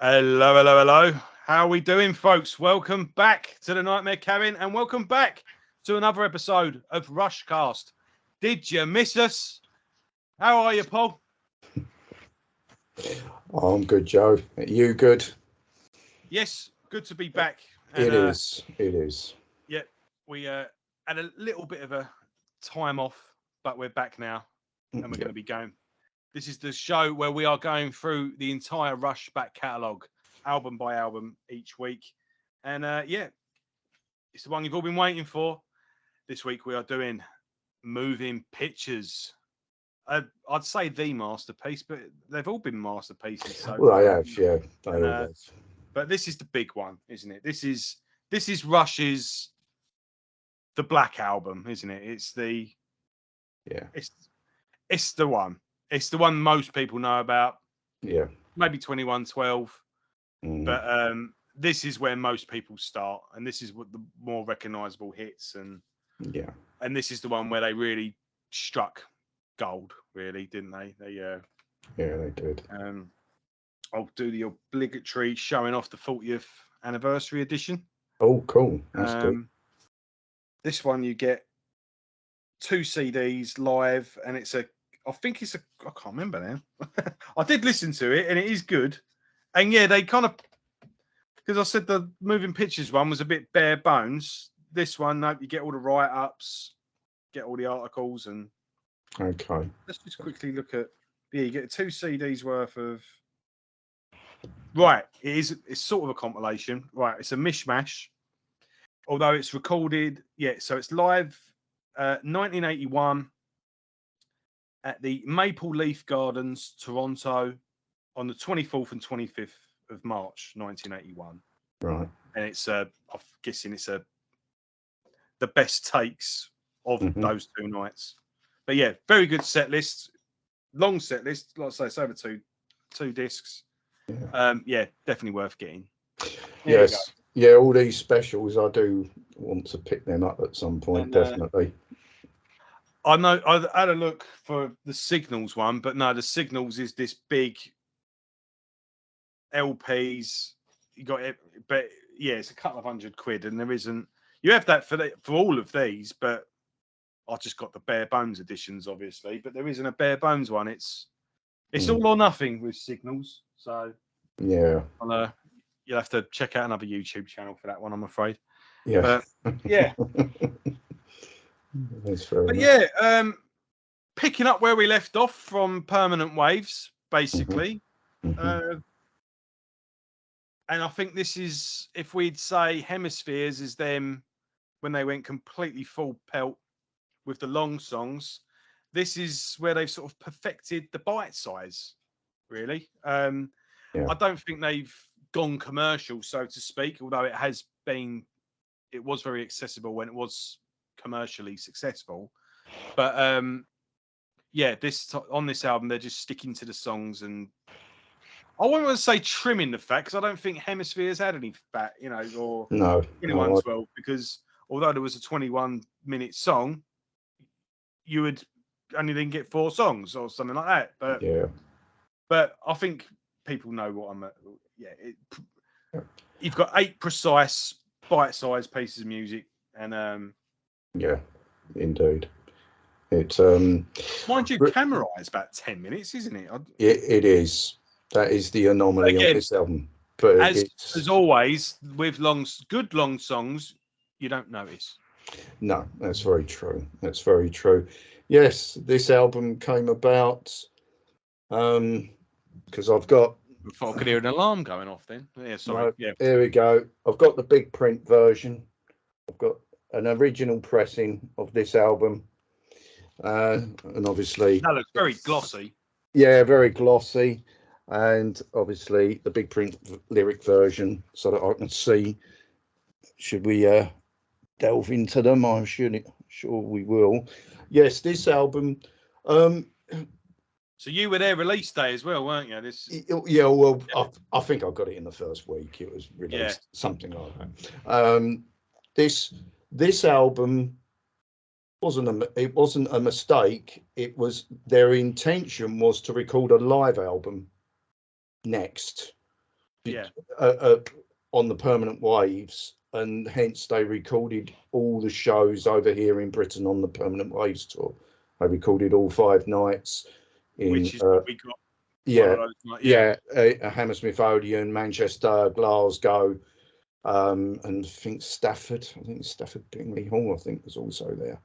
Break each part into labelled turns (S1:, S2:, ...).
S1: Hello, hello, hello. How are we doing, folks? Welcome back to the Nightmare Cabin and welcome back to another episode of Rushcast. Did you miss us? How are you, Paul?
S2: I'm good, Joe. You good?
S1: Yes, good to be back.
S2: It is. It is.
S1: Yeah, we had a little bit of a time off, but we're back now and we're going to be going. This is the show where we are going through the entire Rush back catalogue, album by album each week. And it's the one you've all been waiting for. This week we are doing Moving Pictures. I'd say the masterpiece, but they've all been masterpieces so
S2: Well,
S1: far.
S2: I have, yeah. They all have.
S1: But this is the big one, isn't it? This is Rush's the Black Album, isn't it? It's the it's the one. It's the one most people know about.
S2: Yeah.
S1: Maybe 2112. But this is where most people start, and this is what the more recognizable hits, and this is the one where they really struck gold, really, didn't they? They
S2: did.
S1: I'll do the obligatory showing off the 40th anniversary edition.
S2: Oh, cool. That's good.
S1: This one you get 2 CDs live, and I can't remember now. I did listen to it, and it is good. And yeah, they kind of, because I said the Moving Pictures one was a bit bare bones. This one, no, you get all the write-ups, get all the articles, and
S2: okay.
S1: Let's just quickly look at. Yeah, you get 2 CDs worth of. Right, it's sort of a compilation. Right, it's a mishmash, although it's recorded. Yeah, so it's live, 1981, at the Maple Leaf Gardens, Toronto, on the 24th and 25th of March, 1981.
S2: Right.
S1: And it's I'm guessing it's the best takes of those 2 nights. But yeah, very good set list, long set list. Like I say, it's over two discs. Yeah, definitely worth getting.
S2: Yes. Yeah, all these specials, I do want to pick them up at some point, definitely.
S1: I know I had a look for the Signals one, but no, the Signals is this big LPs. You got it, but yeah, it's a couple of £100, and there isn't. You have that for all of these, but I just got the bare bones editions, obviously. But there isn't a bare bones one. It's all or nothing with Signals. So
S2: yeah,
S1: you'll have to check out another YouTube channel for that one, I'm afraid.
S2: Yeah.
S1: Yeah.
S2: That's fair enough.
S1: Yeah, picking up where we left off from Permanent Waves, basically. And I think this is, if we'd say Hemispheres is them when they went completely full pelt with the long songs, this is where they've sort of perfected the bite size, really. I don't think they've gone commercial, so to speak, although it was very accessible when it was commercially successful. But on this album, they're just sticking to the songs, and I wouldn't want to say trimming the fat, because I don't think Hemispheres had any fat, or 2112, because although there was a 21-minute song, you would only then get 4 songs or something like that. But I think people know what I'm. You've got 8 precise, bite-sized pieces of music, and
S2: yeah, indeed. It's
S1: mind you, Camera Eye is about 10 minutes, isn't it?
S2: It is. That is the anomaly on this album. But
S1: as always, with good long songs, you don't notice.
S2: No, that's very true. That's very true. Yes, this album came about because I've got.
S1: I thought I could hear an alarm going off then. Yeah, sorry.
S2: No, here we go. I've got the big print version. I've got an original pressing of this album. And obviously.
S1: That looks very glossy.
S2: Yeah, very glossy. And obviously the big print lyric version so that I can see. Should we delve into them? I'm sure we will. Yes, this album.
S1: So you were there release day as well, weren't you?
S2: Yeah, well, I think I got it in the first week. It was released, something like that. This album wasn't a mistake. It was their intention was to record a live album next,
S1: Yeah.
S2: On the Permanent Waves, and hence they recorded all the shows over here in Britain on the Permanent Waves tour. They recorded all 5 nights in
S1: Which is what we got. One
S2: yeah
S1: of those nights. Yeah.
S2: Hammersmith Odeon, Manchester, Glasgow, and I think Stafford. I think Stafford Bingley Hall, I think, was also there.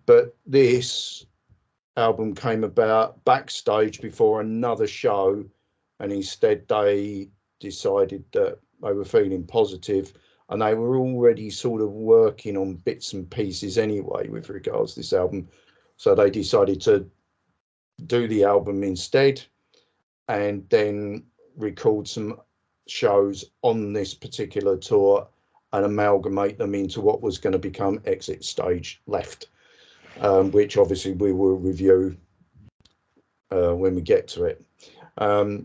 S2: But this album came about backstage before another show, and instead they decided that they were feeling positive, and they were already sort of working on bits and pieces anyway with regards to this album. So they decided to do the album instead, and then record some shows on this particular tour and amalgamate them into what was going to become Exit Stage Left, which obviously we will review when we get to it.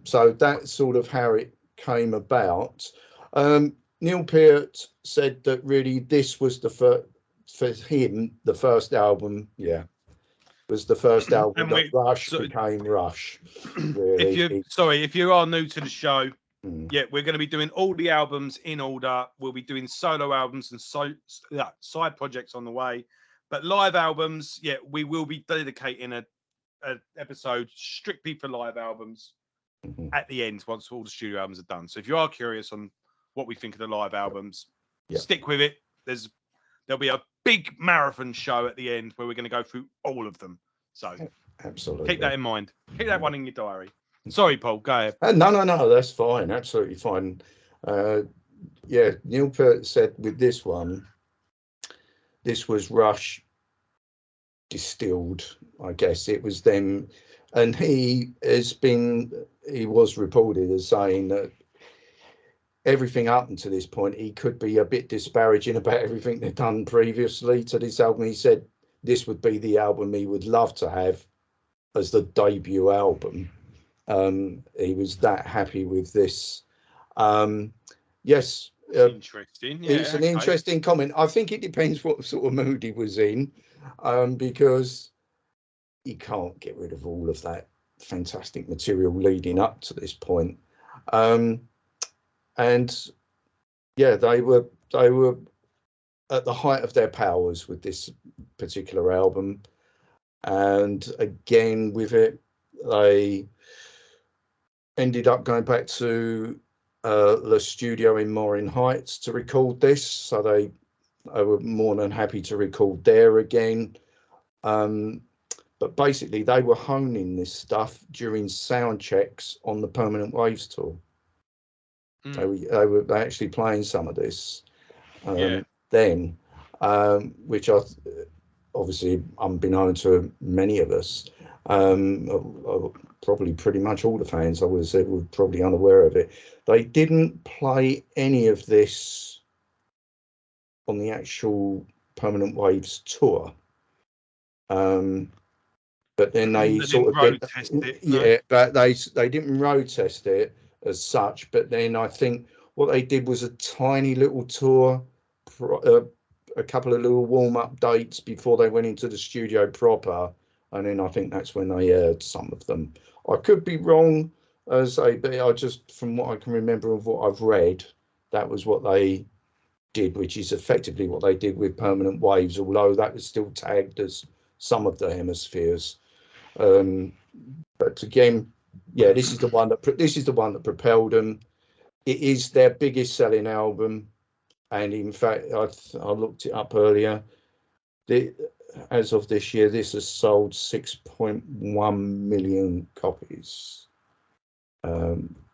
S2: So that's sort of how it came about. Neil Peart said that really this was for him, the first album, was the first album that Rush became Rush. Really,
S1: if you are new to the show, we're going to be doing all the albums in order. We'll be doing solo albums and side projects on the way, but live albums, we will be dedicating an episode strictly for live albums at the end once all the studio albums are done. So if you are curious on what we think of the live albums, stick with it. There'll be a big marathon show at the end where we're going to go through all of them. So
S2: absolutely
S1: keep that in mind. Keep that one in your diary. Sorry, Paul, go ahead.
S2: No, that's fine. Absolutely fine. Neil Peart said with this one, this was Rush distilled, I guess. It was them, and he was reported as saying that everything up until this point, he could be a bit disparaging about everything they've done previously to this album. He said this would be the album he would love to have as the debut album. He was that happy with this. Yes.
S1: Interesting. Yeah,
S2: it's an interesting comment. I think it depends what sort of mood he was in, because you can't get rid of all of that fantastic material leading up to this point. And they were at the height of their powers with this particular album, and again with it, they ended up going back to the studio in Morin Heights to record this. So they were more than happy to record there again. But basically, they were honing this stuff during sound checks on the Permanent Waves tour. They were actually playing some of this then, which obviously unbeknown to many of us, probably pretty much all the fans, I would have said, were probably unaware of it. They didn't play any of this on the actual Permanent Waves tour. But then they sort of
S1: road test it,
S2: but they didn't road test it as such. But then I think what they did was a tiny little tour, a couple of little warm-up dates before they went into the studio proper, and then I think that's when they aired some of them. I could be wrong, but I just, from what I can remember of what I've read, that was what they did, which is effectively what they did with Permanent Waves, although that was still tagged as some of the hemispheres. But again, this is the one that propelled them. It is their biggest selling album, and in fact, I looked it up earlier. As of this year, this has sold 6.1 million copies.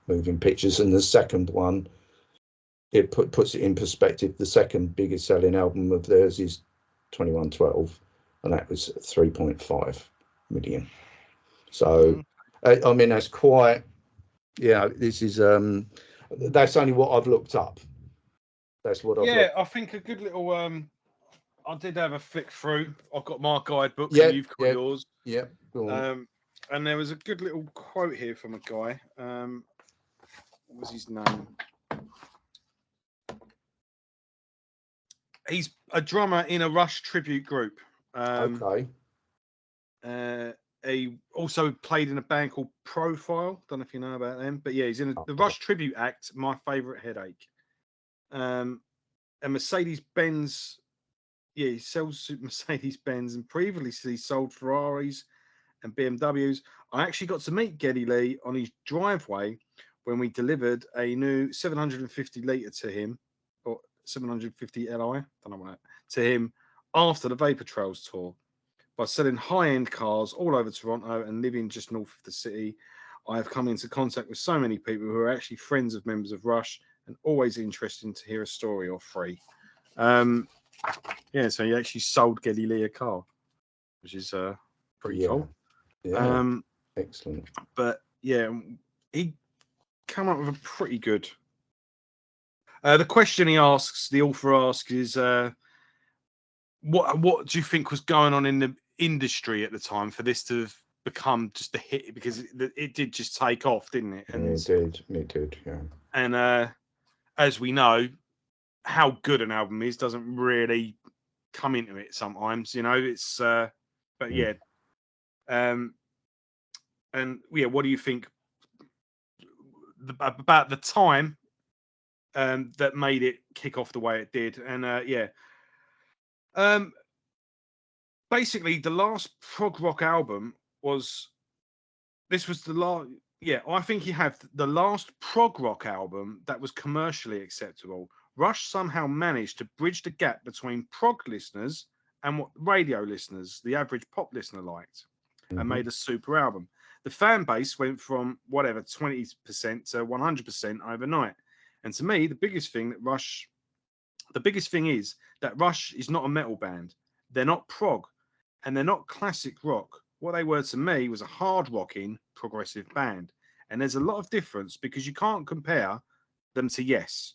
S2: Moving Pictures, and the second one, it puts it in perspective. The second biggest selling album of theirs is 2112, and that was 3.5 million. So, I mean, that's quite. This is that's only what I've looked up. That's what I've looked.
S1: I think a good little. I did have a flick through. I've got my guidebook, and you've got yours.
S2: Yeah.
S1: And there was a good little quote here from a guy. What was his name? He's a drummer in a Rush tribute group.
S2: Okay.
S1: he also played in a band called Profile. Don't know if you know about them, but yeah, he's in the Rush tribute act. My favorite headache. And Mercedes Benz. Yeah, he sells Mercedes Benz and previously sold Ferraris and BMWs. I actually got to meet Geddy Lee on his driveway when we delivered a new 750 litre to him, or 750 Li, don't know what, to him after the Vapor Trails tour. By selling high-end cars all over Toronto and living just north of the city, I have come into contact with so many people who are actually friends of members of Rush and always interesting to hear a story or three. Yeah, so he actually sold Geddy Lee a car, which is pretty cool.
S2: Yeah, excellent.
S1: But yeah, he came up with a pretty good. The question he asks, the author asks, is what do you think was going on in the industry at the time for this to have become just a hit? Because it did just take off, didn't it? And
S2: it did, yeah.
S1: And as we know, how good an album is doesn't really come into it sometimes. You know, it's but yeah. And yeah, what do you think about the time that made it kick off the way it did? And basically, the last prog rock album was this was the last. Yeah, I think you have the last prog rock album that was commercially acceptable. Rush somehow managed to bridge the gap between prog listeners and what radio listeners, the average pop listener, liked, and made a super album. The fan base went from whatever 20% to 100% overnight. And to me, the biggest thing is that Rush is not a metal band. They're not prog, and they're not classic rock. What they were to me was a hard rocking progressive band. And there's a lot of difference because you can't compare them to Yes.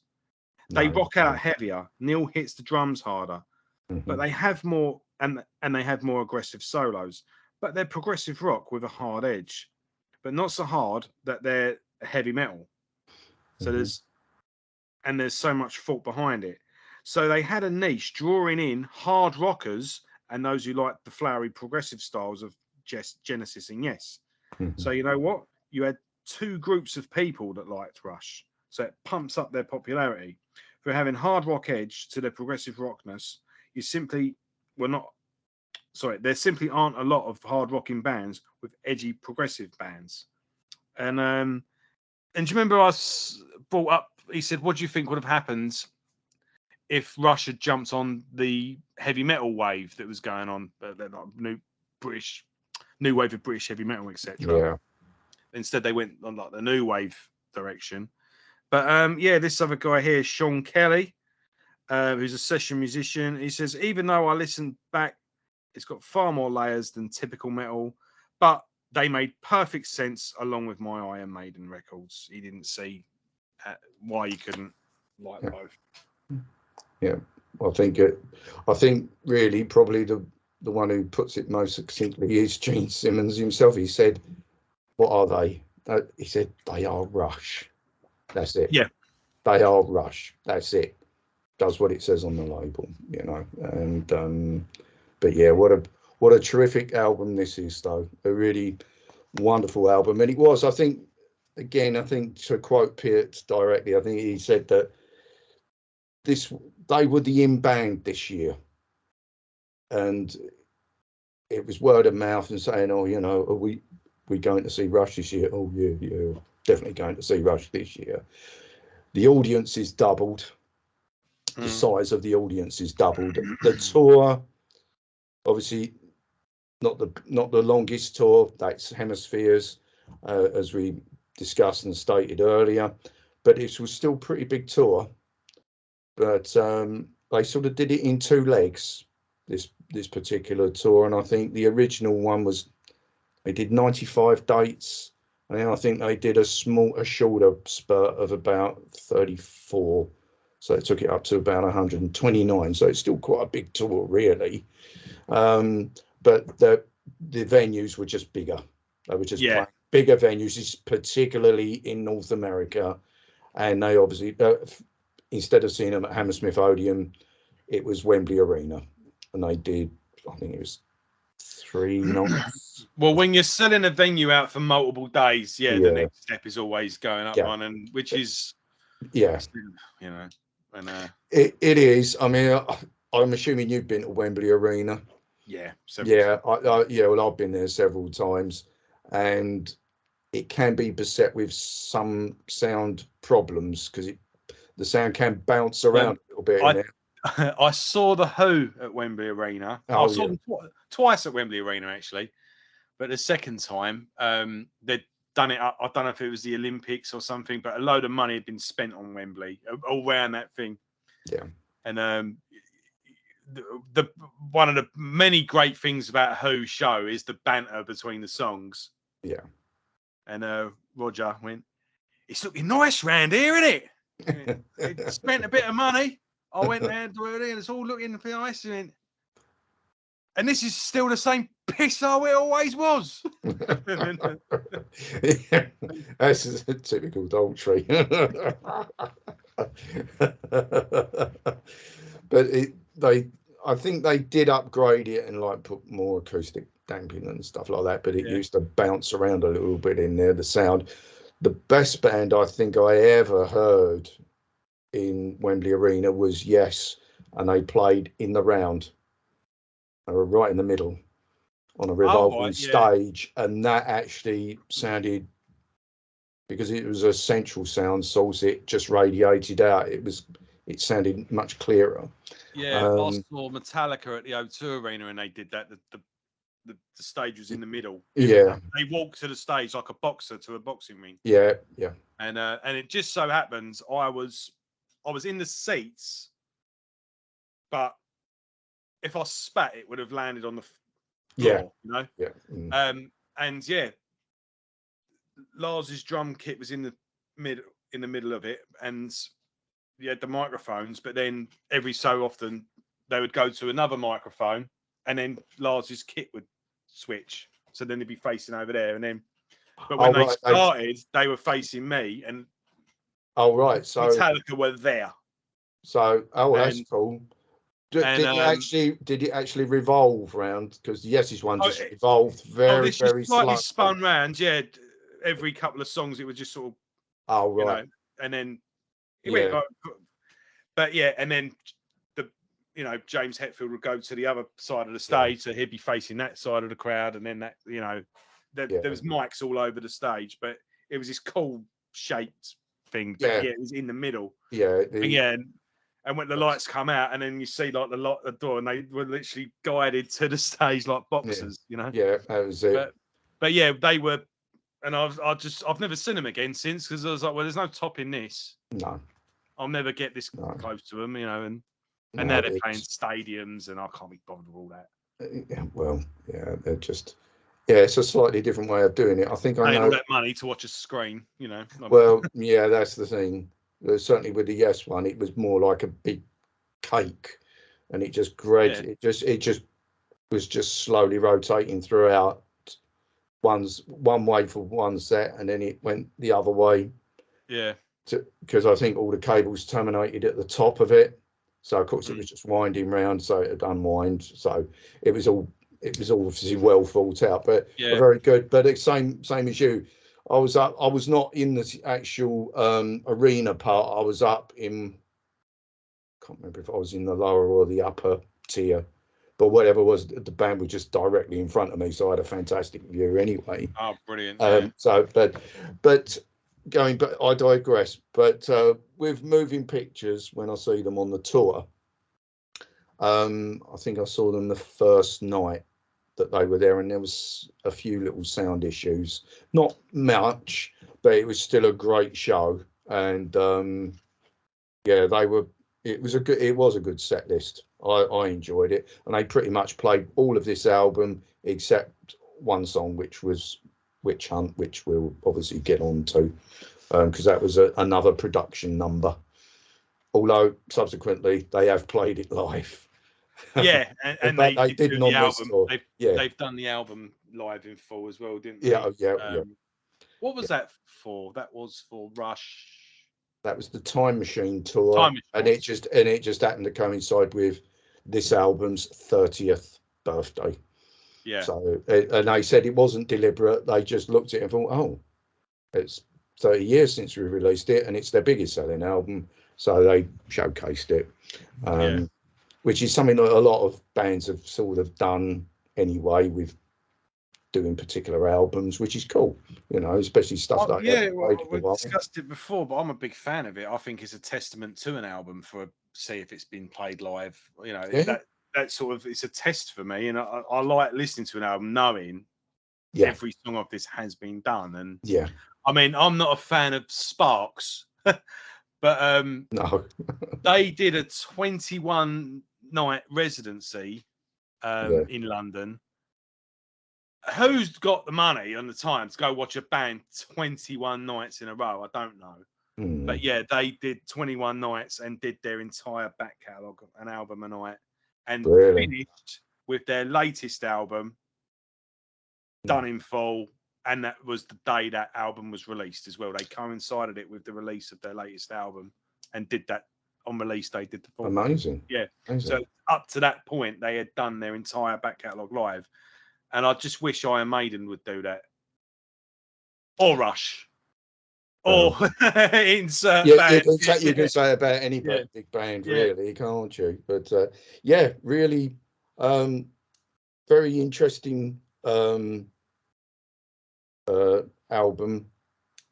S1: They rock out heavier. Neil hits the drums harder, but they have more and they have more aggressive solos. But they're progressive rock with a hard edge, but not so hard that they're heavy metal. So there's so much thought behind it. So they had a niche drawing in hard rockers and those who like the flowery progressive styles of Genesis and Yes. So you know what? You had two groups of people that liked Rush. So it pumps up their popularity. For having hard rock edge to their progressive rockness, you simply were not there simply aren't a lot of hard rocking bands with edgy progressive bands. And do you remember I brought up? He said, "What do you think would have happened if Rush had jumped on the heavy metal wave that was going on, like new wave of British heavy metal, etc."
S2: Yeah.
S1: Instead, they went on like the new wave direction. But yeah, this other guy here, Sean Kelly, who's a session musician, he says, even though I listened back, it's got far more layers than typical metal, but they made perfect sense along with my Iron Maiden records. He didn't see why you couldn't like both.
S2: Yeah, I think really probably the one who puts it most succinctly is Gene Simmons himself. He said, "What are they?" He said, "They are Rush." That's it.
S1: Yeah,
S2: they are Rush. That's it. Does what it says on the label, you know. And but yeah, what a terrific album this is, though. A really wonderful album, and it was. I think to quote Peart directly, I think he said that they were the in band this year, and it was word of mouth and saying, "Oh, you know, are we going to see Rush this year?" "Oh, yeah, definitely going to see Rush this year." The audience is doubled. The size of the audience is doubled. The tour, obviously, not the longest tour. That's Hemispheres, as we discussed and stated earlier, but it was still a pretty big tour. But they sort of did it in two legs. This particular tour, and I think the original one was they did 95 dates, and then I think they did a shorter spurt of about 34, so it took it up to about 129. So it's still quite a big tour, really. But the venues were just bigger. They were just playing bigger venues, particularly in North America, and they obviously instead of seeing them at Hammersmith Odeon, it was Wembley Arena, and they did. I think it was 3 nights.
S1: Well, when you're selling a venue out for multiple days, the
S2: Yeah.
S1: next step is always going up
S2: Yeah.
S1: one, and which is,
S2: Yeah,
S1: you know, and
S2: it is. I mean, I'm assuming you've been to Wembley Arena.
S1: several
S2: Yeah,
S1: times.
S2: yeah. Well, I've been there several times, and it can be beset with some sound problems because the sound can bounce around a little bit in
S1: I
S2: there.
S1: I saw the Who at Wembley Arena. I
S2: Oh
S1: saw
S2: yeah,
S1: them twice at Wembley Arena actually, but the second time they'd done it. I don't know if it was the Olympics or something, but a load of money had been spent on Wembley all around that thing.
S2: yeah,
S1: And the one of the many great things about Who show is the banter between the songs.
S2: yeah.
S1: And Roger went, "It's looking nice round here, isn't it? It spent a bit of money. I went there and it's all looking nice. And this is still the same piss it always was."
S2: Yeah, that's a typical Daltrey. But I think they did upgrade it and like put more acoustic damping and stuff like that. But it used to bounce around a little bit in there. The sound. The best band I think I ever heard in Wembley Arena was Yes, and they played in the round. They were right in the middle on a revolving stage, and that actually sounded, because it was a central sound source, it just radiated out. It sounded much clearer.
S1: I saw Metallica at the O2 Arena, and they did that. The stage was in the middle.
S2: Yeah,
S1: they walked to the stage like a boxer to a boxing ring.
S2: yeah.
S1: And it just so happens I was in the seats, but if I spat, it would have landed on the floor.
S2: Yeah.
S1: And Lars's drum kit was in the middle of it, and you had the microphones, but then every so often they would go to another microphone, and then Lars's kit would switch, so then they'd be facing over there, and then but when they started, they were facing me, and
S2: so
S1: Metallica were there.
S2: So that's cool. Did it actually revolve round? Because Yes's one just evolved very
S1: slightly
S2: slowly.
S1: spun round. Yeah, every couple of songs it would just sort of. And then it went. But and then James Hetfield would go to the other side of the stage, so he'd be facing that side of the crowd, and then that there was mics all over the stage, but it was this cool shaped thing. But it was in the middle. And when the lights come out, and then you see like the door, and they were literally guided to the stage like boxers,
S2: Yeah, that was it.
S1: But they were, and I've never seen them again since, because I was like, well, there's no topping this.
S2: No,
S1: I'll never get this close to them, and now they're playing stadiums, and I can't be bothered with all that.
S2: They're just. Yeah, it's a slightly different way of doing it. I think I know
S1: all that money to watch a screen,
S2: Well, that's the thing. Certainly with the Yes one, it was more like a big cake, and it just it just was just slowly rotating throughout. One way for one set, and then it went the other way.
S1: Yeah.
S2: Because I think all the cables terminated at the top of it, so of course it was just winding round, so it would unwind. So it was all obviously well thought out, but very good. But it's same as you. I was not in the actual arena part. I was up in, can't remember if I was in the lower or the upper tier, but whatever was, the band was just directly in front of me, so I had a fantastic view anyway.
S1: Oh, brilliant!
S2: So, but going, but I digress. But with moving pictures, when I see them on the tour, I think I saw them the first night that they were there, and there was a few little sound issues, not much, but it was still a great show. And they were, it was a good set list. I enjoyed it, and they pretty much played all of this album except one song, which was Witch Hunt, which we'll obviously get on to, because that was another production number, although subsequently they have played it live.
S1: And they didn't on the album. They've done the album live in full as well, didn't they?
S2: Yeah.
S1: What was that for? That was for Rush.
S2: That was the Time Machine tour, and it just happened to coincide with this album's 30th birthday.
S1: Yeah.
S2: So, and they said it wasn't deliberate. They just looked at it and thought, oh, it's 30 years since we released it, and it's their biggest selling album. So they showcased it,
S1: Yeah.
S2: which is something that a lot of bands have sort of done anyway with doing particular albums, which is cool, you know, especially stuff that
S1: Yeah,
S2: haven't
S1: well,
S2: played in
S1: we
S2: a while.
S1: discussed it before, but I'm a big fan of it. I think it's a testament to an album for see if it's been played live. You know,
S2: Yeah,
S1: that sort of it's a test for me, and I like listening to an album knowing
S2: yeah,
S1: every song of this has been done. And
S2: yeah.
S1: I mean, I'm not a fan of Sparks, but
S2: No,
S1: they did a 21 night residency
S2: yeah,
S1: in London. Who's got the money and the time to go watch a band 21 nights in a row? I don't know. But yeah, they did 21 nights and did their entire back catalogue, an album a night, and
S2: really.
S1: finished with their latest album done in full. And that was the day that album was released as well. They coincided it with the release of their latest album and did that on release day, did the full.
S2: Amazing,
S1: Yeah.
S2: amazing.
S1: So up to that point, they had done their entire back catalogue live. And I just wish Iron Maiden would do that. Or Rush. Or insert
S2: Yeah,
S1: band.
S2: you can say about any
S1: Yeah.
S2: big band,
S1: Yeah.
S2: really, can't you? But yeah, really, um, very interesting album,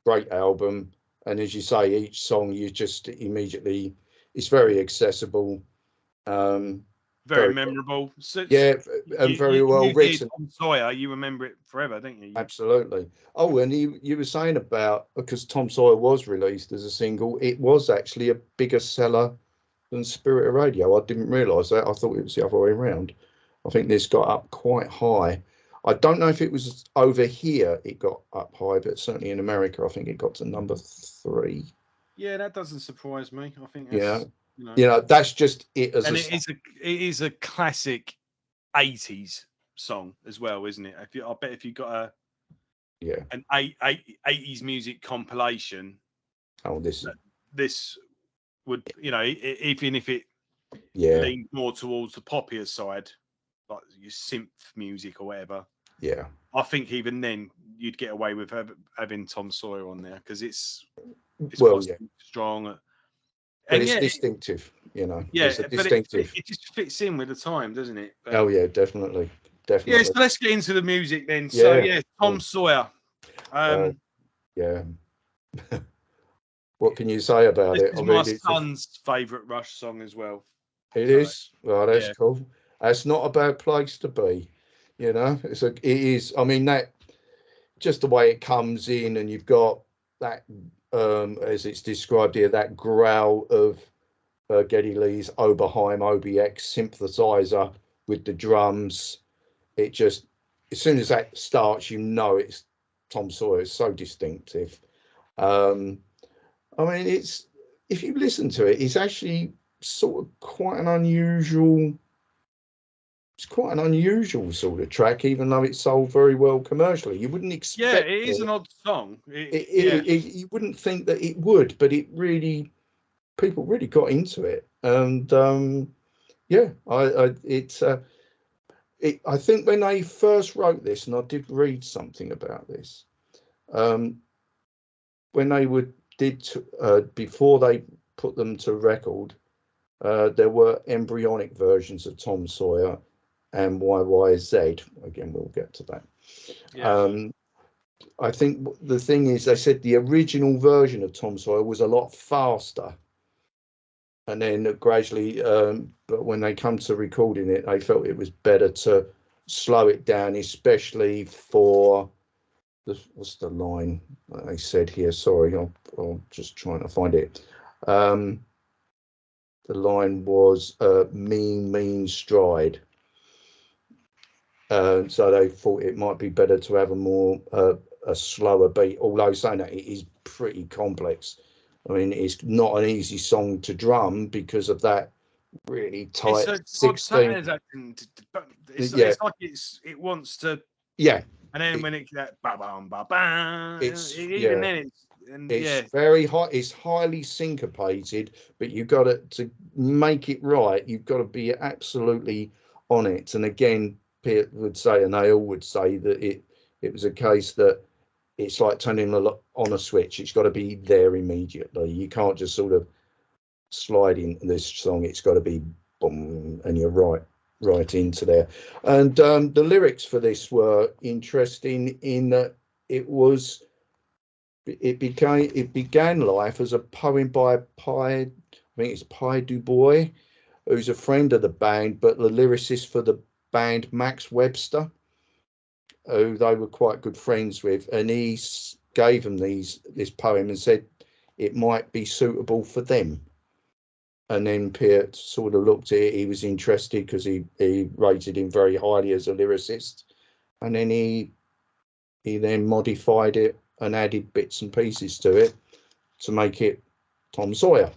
S2: great album. And as you say, each song you just immediately, it's very accessible, um,
S1: Very
S2: very,
S1: memorable. So,
S2: yeah, and very well
S1: you hear
S2: written.
S1: Tom Sawyer, you remember it forever, don't you?
S2: Absolutely. Oh, and you were saying about, because Tom Sawyer was released as a single, it was actually a bigger seller than Spirit of Radio. I didn't realise that. I thought it was the other way around. I think this got up quite high. I don't know if it was over here it got up high, but certainly in America, I think it got to number 3.
S1: Yeah, that doesn't surprise me. I think
S2: Yeah,
S1: that's you know,
S2: you know, that's just it as a
S1: and
S2: song.
S1: it is a classic '80s song as well, isn't it? If you, I bet if you got
S2: Yeah.
S1: an '80s music compilation,
S2: Oh, this is,
S1: this would even if it
S2: yeah,
S1: leaned more towards the poppier side, like your synth music or whatever.
S2: yeah.
S1: I think even then you'd get away with having Tom Sawyer on there because it's
S2: Well,
S1: quite
S2: yeah,
S1: strong,
S2: but
S1: and
S2: it's
S1: yeah,
S2: distinctive, you know,
S1: yeah,
S2: it's a
S1: but it, it
S2: distinctive.
S1: it just fits in with the time, doesn't it? But
S2: Oh, yeah, definitely,
S1: yeah, so
S2: definitely.
S1: let's get into the music then. So
S2: Yeah.
S1: yeah, Tom
S2: Oh,
S1: Sawyer.
S2: oh,
S1: Um,
S2: yeah. What can you say about
S1: this
S2: it? I
S1: is my
S2: mean, it's a,
S1: son's favourite Rush song as well.
S2: it
S1: So
S2: is. Well, that's
S1: yeah,
S2: cool. That's not a bad place to be. You know, it is. I mean, that just the way it comes in, and you've got that, as it's described here, that growl of Geddy Lee's Oberheim OBX synthesizer with the drums. It just, as soon as that starts, you know it's Tom Sawyer. It's so distinctive. Um, I mean, it's, if you listen to it, it's actually sort of quite an unusual. It's quite an unusual sort of track, even though it's sold very well commercially. You wouldn't
S1: yeah,
S2: expect
S1: it is an
S2: it.
S1: odd song. Yeah,
S2: You wouldn't think that it would, but it really, people really got into it, and yeah, I think when they first wrote this, and I did read something about this, um, when they would did before they put them to record, there were embryonic versions of Tom Sawyer and YYZ. Again, we'll get to that.
S1: yeah.
S2: Um, I think the thing is, they said the original version of Tom Sawyer was a lot faster, and then gradually, but when they come to recording it, they felt it was better to slow it down, especially for the, what's the line that they said here? Sorry, I'm just trying to find it. The line was mean stride. So they thought it might be better to have a more a slower beat, although saying that it is pretty complex. I mean, it's not an easy song to drum because of that really
S1: It's
S2: tight
S1: a odd
S2: 16.
S1: sound, but
S2: Yeah,
S1: it's like it wants to,
S2: yeah.
S1: and then
S2: It,
S1: when it that ba bam ba bam,
S2: it's
S1: even
S2: yeah,
S1: then it's and
S2: it's
S1: yeah,
S2: very high. It's highly syncopated, but you've got to make it right. You've got to be absolutely on it. And again, Peter would say, and they all would say, that it was a case that it's like turning on a switch. It's got to be there immediately. You can't just sort of slide into this song. It's got to be boom, and you're right into there. And the lyrics for this were interesting in that it began life as a poem by I think it's Pi Du Bois, who's a friend of the band, but the lyricist for the band, Max Webster, who they were quite good friends with, and he gave them this poem and said it might be suitable for them. And then Peart sort of looked at it. He was interested because he rated him very highly as a lyricist, and then he then modified it and added bits and pieces to it to make it Tom Sawyer.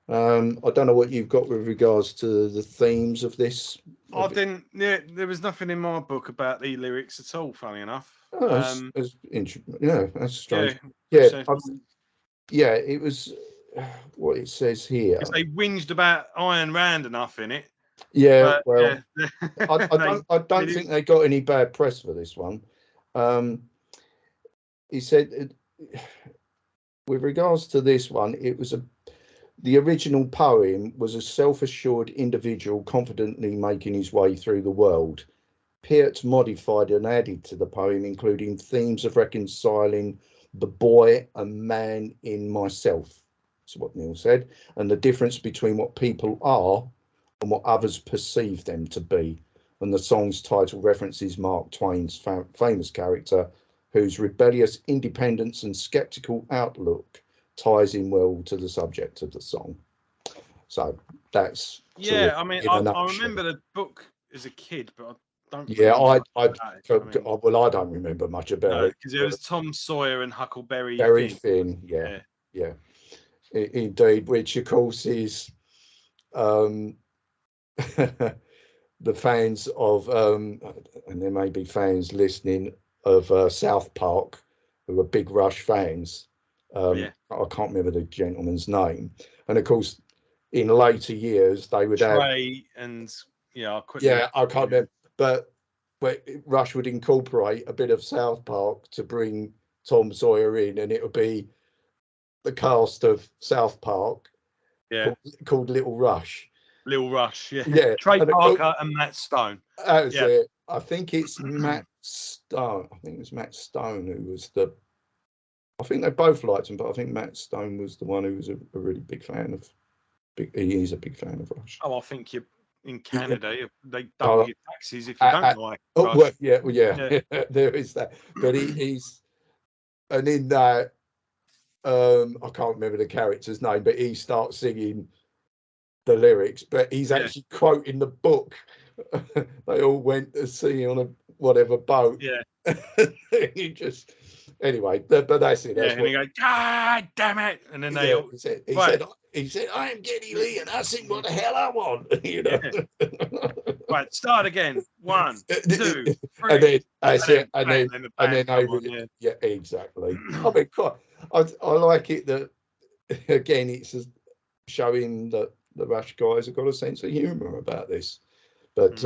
S2: I don't know what you've got with regards to the themes of this.
S1: I didn't. Yeah, there was nothing in my book about the lyrics at all. Funny enough.
S2: Oh, that's strange.
S1: Yeah,
S2: yeah, it was what it says here.
S1: Because they whinged about Iron Rand enough in it.
S2: Yeah,
S1: but,
S2: well,
S1: yeah.
S2: I don't think they got any bad press for this one. He said, with regards to this one, the original poem was a self-assured individual confidently making his way through the world. Peart modified and added to the poem, including themes of reconciling the boy and man in myself. That's what Neil said. And the difference between what people are and what others perceive them to be. And the song's title references Mark Twain's famous character, whose rebellious independence and skeptical outlook ties in well to the subject of the song. So that's
S1: I mean, I remember the book as a kid, but I don't.
S2: Yeah, I don't remember much about it
S1: because it was Tom Sawyer and Huckleberry
S2: Finn. Yeah, indeed. Which of course is the fans of and there may be fans listening of South Park who are big Rush fans. I can't remember the gentleman's name, and of course, in later years they would
S1: Trey and I
S2: can't remember, but Rush would incorporate a bit of South Park to bring Tom Sawyer in, and it would be the cast of South Park, called Little Rush.
S1: Little Rush, Trey Parker and Matt Stone.
S2: That was it. I think it's Matt Stone. I think it was Matt Stone who was I think they both liked him, but I think Matt Stone was the one who was a really big fan of. He's a big fan of Rush.
S1: Oh, I think you're in Canada. They double your taxes if you don't like Rush.
S2: Well, there is that. But he's, and in that, I can't remember the character's name, but he starts singing the lyrics, but he's actually quoting the book. They all went to sea on a whatever boat.
S1: Yeah.
S2: He just. Anyway, but that's it.
S1: And he goes, God damn it! And then they all.
S2: He said, I am Geddy Lee, and I sing what the hell I want.
S1: Right, start again. 1, 2, 3.
S2: And then that's it. And then exactly. I mean, I like it that again. It's showing that the Rush guys have got a sense of humour about this. But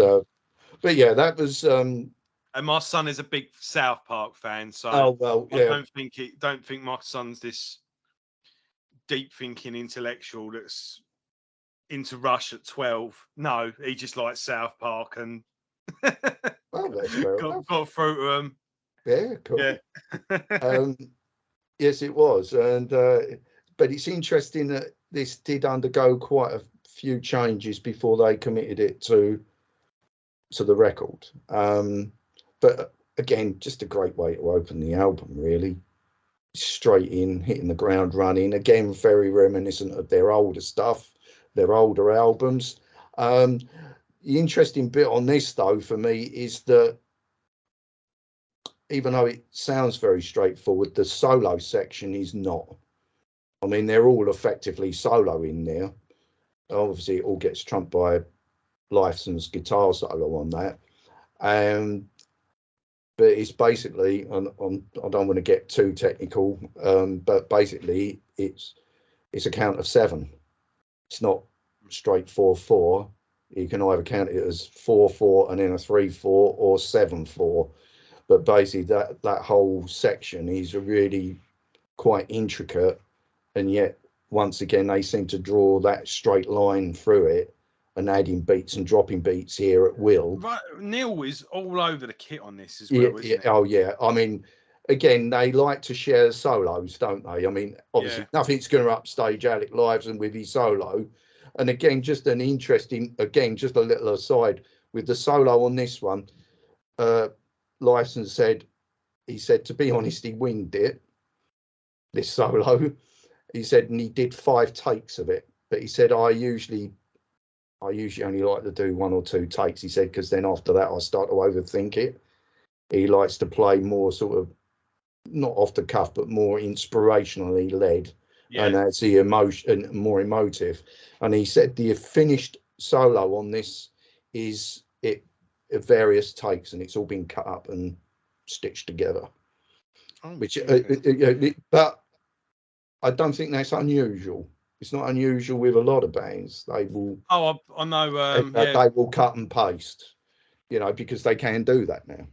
S2: yeah, that was.
S1: And my son is a big South Park fan, so I don't think my son's this deep thinking intellectual that's into Rush at 12. No, he just likes South Park and
S2: that's fair
S1: got through to him.
S2: Yeah, cool. Yes, it was, and but it's interesting that this did undergo quite a few changes before they committed it to the record. But again, just a great way to open the album, really. Straight in, hitting the ground running. Again, very reminiscent of their older stuff, their older albums. The interesting bit on this, though, for me, is that even though it sounds very straightforward, the solo section is not. I mean, they're all effectively solo in there. Obviously, it all gets trumped by Lifeson's guitar solo on that. But it's basically, I don't want to get too technical, but basically it's a count of 7. It's not straight 4/4. You can either count it as 4/4 and then a 3/4 or 7/4. But basically, that whole section is really quite intricate, and yet once again they seem to draw that straight line through it and adding beats and dropping beats here at will.
S1: Right, Neil is all over the kit on this as
S2: Yeah,
S1: well,
S2: yeah,
S1: isn't it?
S2: oh yeah. I mean, again, they like to share solos, don't they? I mean, obviously, nothing's going to upstage Alec Liveson with his solo. And again, just an interesting, again, just a little aside with the solo on this one. Liveson said, he said, to be honest, he winged it, this solo. He said, and he did 5 takes of it. But he said, I usually only like to do 1 or 2 takes. He said, because then after that, I start to overthink it. He likes to play more sort of not off the cuff, but more inspirationally led, and that's the emotion and more emotive. And he said the finished solo on this is it various takes, and it's all been cut up and stitched together. Which, but I don't think that's unusual. It's not unusual with a lot of bands. They will.
S1: Oh, I know.
S2: They will cut and paste, because they can do that now.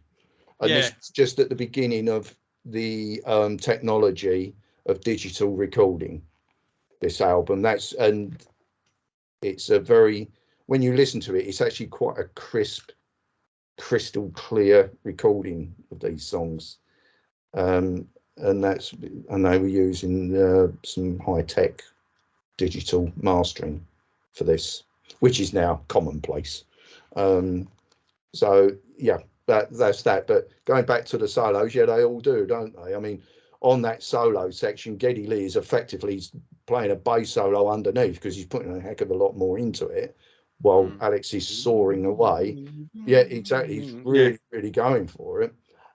S2: And this is just at the beginning of the technology of digital recording. This album, and it's a very, when you listen to it, it's actually quite a crisp, crystal clear recording of these songs. And they were using some high tech digital mastering for this, which is now commonplace. So yeah, that's that. But going back to the solos, yeah, they all do, don't they? I mean, on that solo section, Geddy Lee is effectively playing a bass solo underneath because he's putting a heck of a lot more into it, while Alex is soaring away. Yeah, exactly. He's really, really going for it.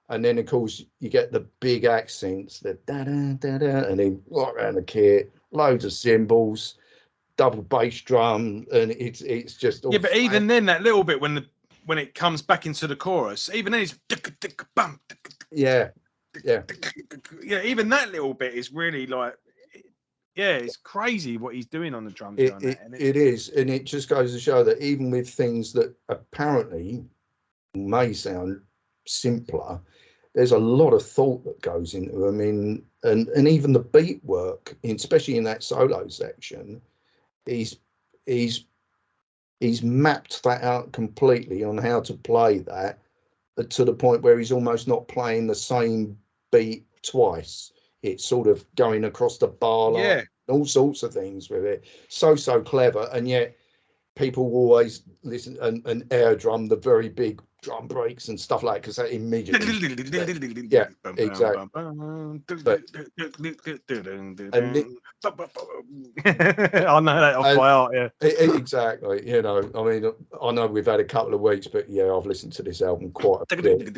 S2: And then, of course, you get the big accents, the da da da da, and then right around the kit, loads of cymbals, double bass drum, and it's just all.
S1: Yeah, but even then, that little bit when it comes back into the chorus, even then it's
S2: yeah.
S1: Even that little bit is really like, it's crazy what he's doing on the drums.
S2: It is, and it just goes to show that even with things that apparently may sound simpler, there's a lot of thought that goes into them. And even the beat work, especially in that solo section, he's mapped that out completely on how to play that, to the point where he's almost not playing the same beat twice. It's sort of going across the bar line, all sorts of things with it. So clever, and yet people always listen and air drum the very big drum breaks and stuff like, because that immediately exactly. But
S1: I know that off by heart.
S2: Exactly. I mean, I know we've had a couple of weeks, but yeah, I've listened to this album quite a bit.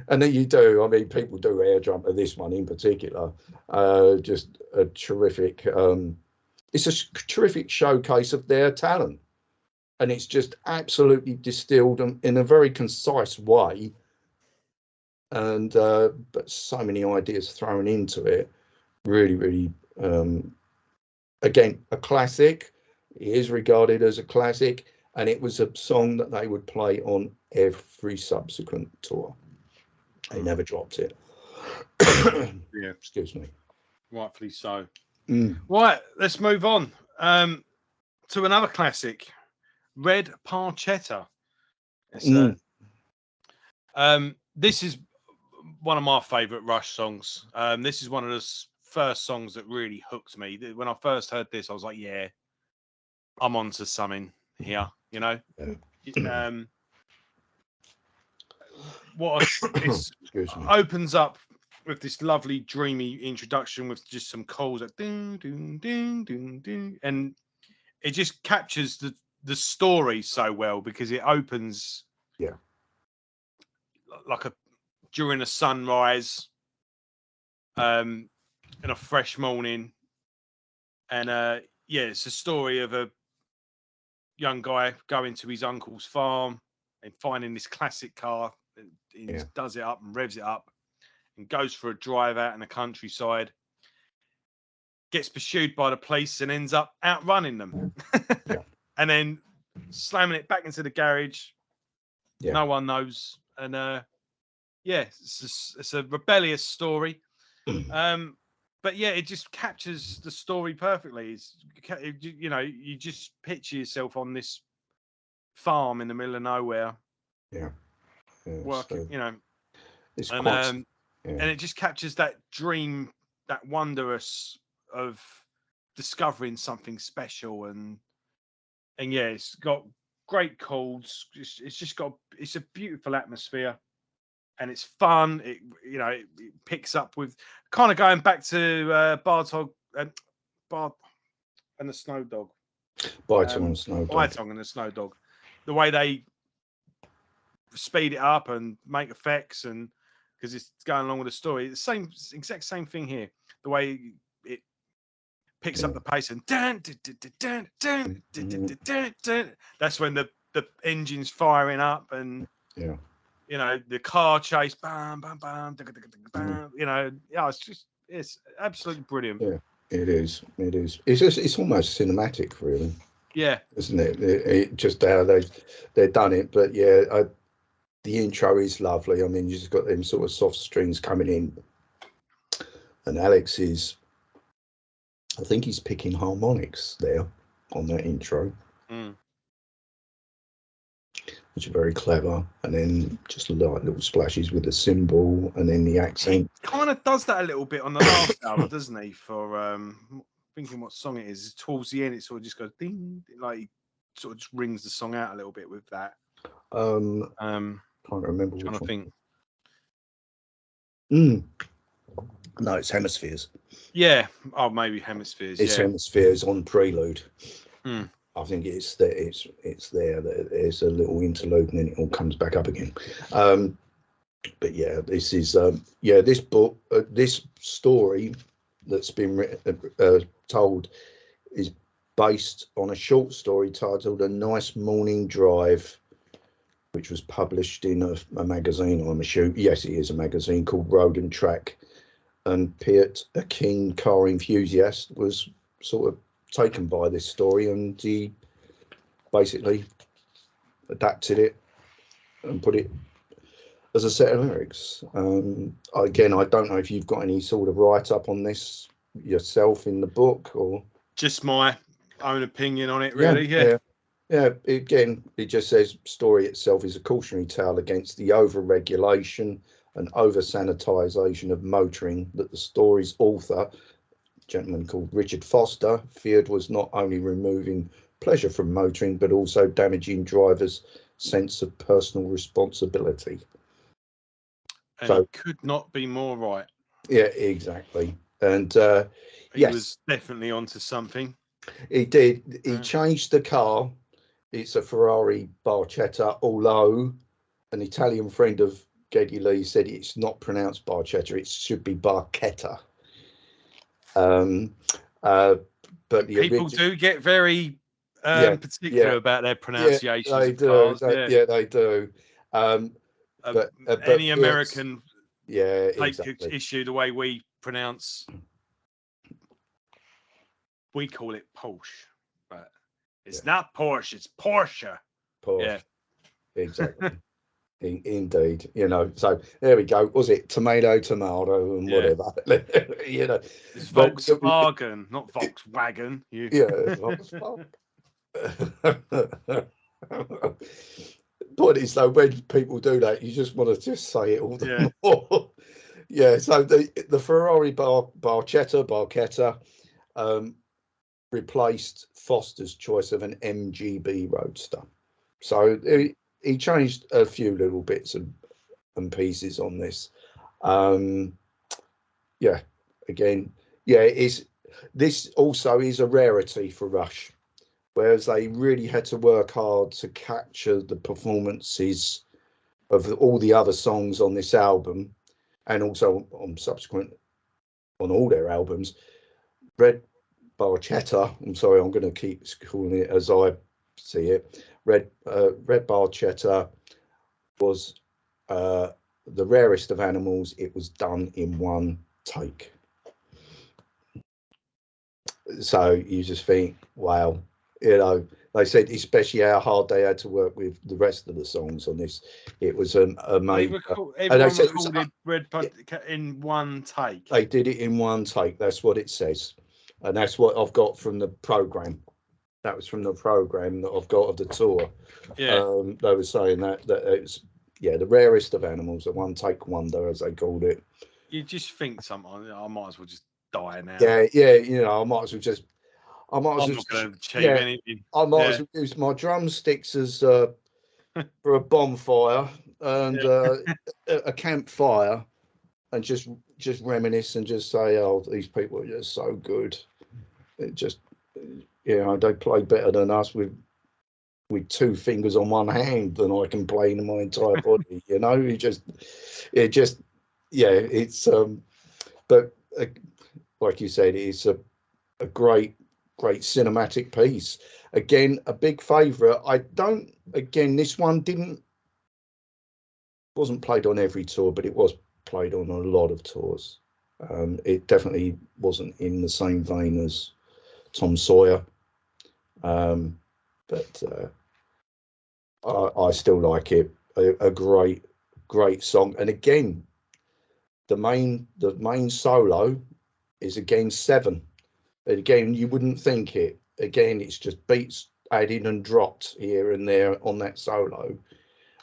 S2: And then you do. I mean, people do air drum to this one in particular. Just a terrific. It's a terrific showcase of their talent, and it's just absolutely distilled in a very concise way. And but so many ideas thrown into it. Really, really. Again, a classic. It is regarded as a classic, and it was a song that they would play on every subsequent tour. They never dropped it. Excuse me.
S1: Rightfully so. Right, let's move on to another classic, Red Parchetta. This is one of my favourite Rush songs. This is one of the first songs that really hooked me. When I first heard this, I was like, yeah, I'm onto something here, opens up with this lovely dreamy introduction with just some calls like ding ding ding ding ding, and it just captures the story so well, because it opens like during a sunrise, in a fresh morning, and it's a story of a young guy going to his uncle's farm and finding this classic car, and he does it up and revs it up and goes for a drive out in the countryside, gets pursued by the police and ends up outrunning them.
S2: Yeah.
S1: And then slamming it back into the garage.
S2: Yeah.
S1: No one knows. And yeah, it's a rebellious story. But yeah, it just captures the story perfectly. You know, you just picture yourself on this farm in the middle of nowhere.
S2: Yeah.
S1: Working,
S2: So
S1: you know,
S2: it's
S1: and
S2: quite.
S1: and it just captures that dream, that wondrous of discovering something special. And yeah, it's got great chords. It's just got, it's a beautiful atmosphere, and it's fun. It, you know, it picks up with kind of going back to Bartog and Bart and the Snow Dog,
S2: Bytong and Snow Dog.
S1: Bytong and the Snow Dog, the way they speed it up and make effects, and because it's going along with the story. The same, exact same thing here. The way it picks up the pace and that's when the engine's firing up, and
S2: Yeah.
S1: you know, the car chase, bam, bam, bam, bam. You know, yeah, it's absolutely brilliant.
S2: Yeah, it is. It is. It's just, it's almost cinematic, really.
S1: Yeah,
S2: Isn't it? It just how they've done it. But yeah, the intro is lovely. I mean, you just got them sort of soft strings coming in, and Alex is, I think he's picking harmonics there on that intro, which are very clever. And then just like little splashes with the cymbal, and then the accent.
S1: he kind of does that a little bit on the last album, doesn't he? For thinking what song it is. Towards the end, it sort of just goes ding, like he sort of just rings the song out a little bit with that.
S2: Can't remember
S1: Trying
S2: which
S1: to think.
S2: No, it's Hemispheres.
S1: Yeah. Oh, maybe Hemispheres.
S2: It's
S1: yeah.
S2: Hemispheres on Prelude.
S1: Mm.
S2: I think it's there. It's there. There's a little interlude, and then it all comes back up again. But yeah, this is this book, this story that's been told is based on a short story titled "A Nice Morning Drive," which was published in a magazine. I'm assuming, yes, it is a magazine called Road and Track. And Piet, a keen car enthusiast, was sort of taken by this story, and he basically adapted it and put it as a set of lyrics. Again, I don't know if you've got any sort of write-up on this yourself in the book, or
S1: just my own opinion on it, really.
S2: Yeah. Again, it just says story itself is a cautionary tale against the over-regulation and over-sanitization of motoring that the story's author, a gentleman called Richard Foster, feared was not only removing pleasure from motoring, but also damaging drivers' sense of personal responsibility.
S1: And so, he could not be more right.
S2: Yeah, exactly. And
S1: he was definitely onto something.
S2: He did. He changed the car. It's a Ferrari Barchetta, although an Italian friend of Geddy Lee said it's not pronounced Barchetta, it should be Barchetta. But the
S1: people do get very particular about their pronunciations of cars.
S2: They do.
S1: But any American
S2: exactly.
S1: issue the way we pronounce, we call it Porsche, but it's not Porsche, it's Porsche.
S2: Yeah, exactly. Indeed, you know. So there we go. Was it tomato, and whatever? You know,
S1: it's Volkswagen, not Volkswagen.
S2: Volkswagen. Point is, though, when people do that, you just want to just say it all the more. So the Ferrari Barchetta replaced Foster's choice of an MGB Roadster. So he changed a few little bits and pieces on this. This also is a rarity for Rush, whereas they really had to work hard to capture the performances of all the other songs on this album, and also on all their albums. Red Barchetta, I'm sorry, I'm going to keep calling it as I see it. Red Barchetta was the rarest of animals. It was done in one take. So you just think, wow, they said especially how hard they had to work with the rest of the songs on this. It was a major, and they
S1: Everyone
S2: said it was,
S1: recorded Red Podcast in one take.
S2: they did it in one take. That's what it says, and that's what I've got from the program. That was from the program that I've got of the tour.
S1: Yeah,
S2: They were saying that it was, yeah, the rarest of animals, a one take wonder, as they called it.
S1: you just think sometimes I might as well just die now.
S2: Yeah, yeah, I might as well just, I might as
S1: I'm
S2: well,
S1: not going to achieve
S2: yeah,
S1: anything.
S2: I might as
S1: Yeah,
S2: well use my drumsticks as for a bonfire and
S1: yeah,
S2: a campfire, and just reminisce and just say, oh, these people are just so good. It just, they play better than us with two fingers on one hand than I can play in my entire body. It just, yeah, it's but like you said, it's a great cinematic piece. Again, a big favourite. I don't. Again, this one wasn't played on every tour, but it was played on a lot of tours. It definitely wasn't in the same vein as Tom Sawyer, but I still like it. A great song. And again, the main solo is again 7. And again, you wouldn't think it. Again, it's just beats added and dropped here and there on that solo.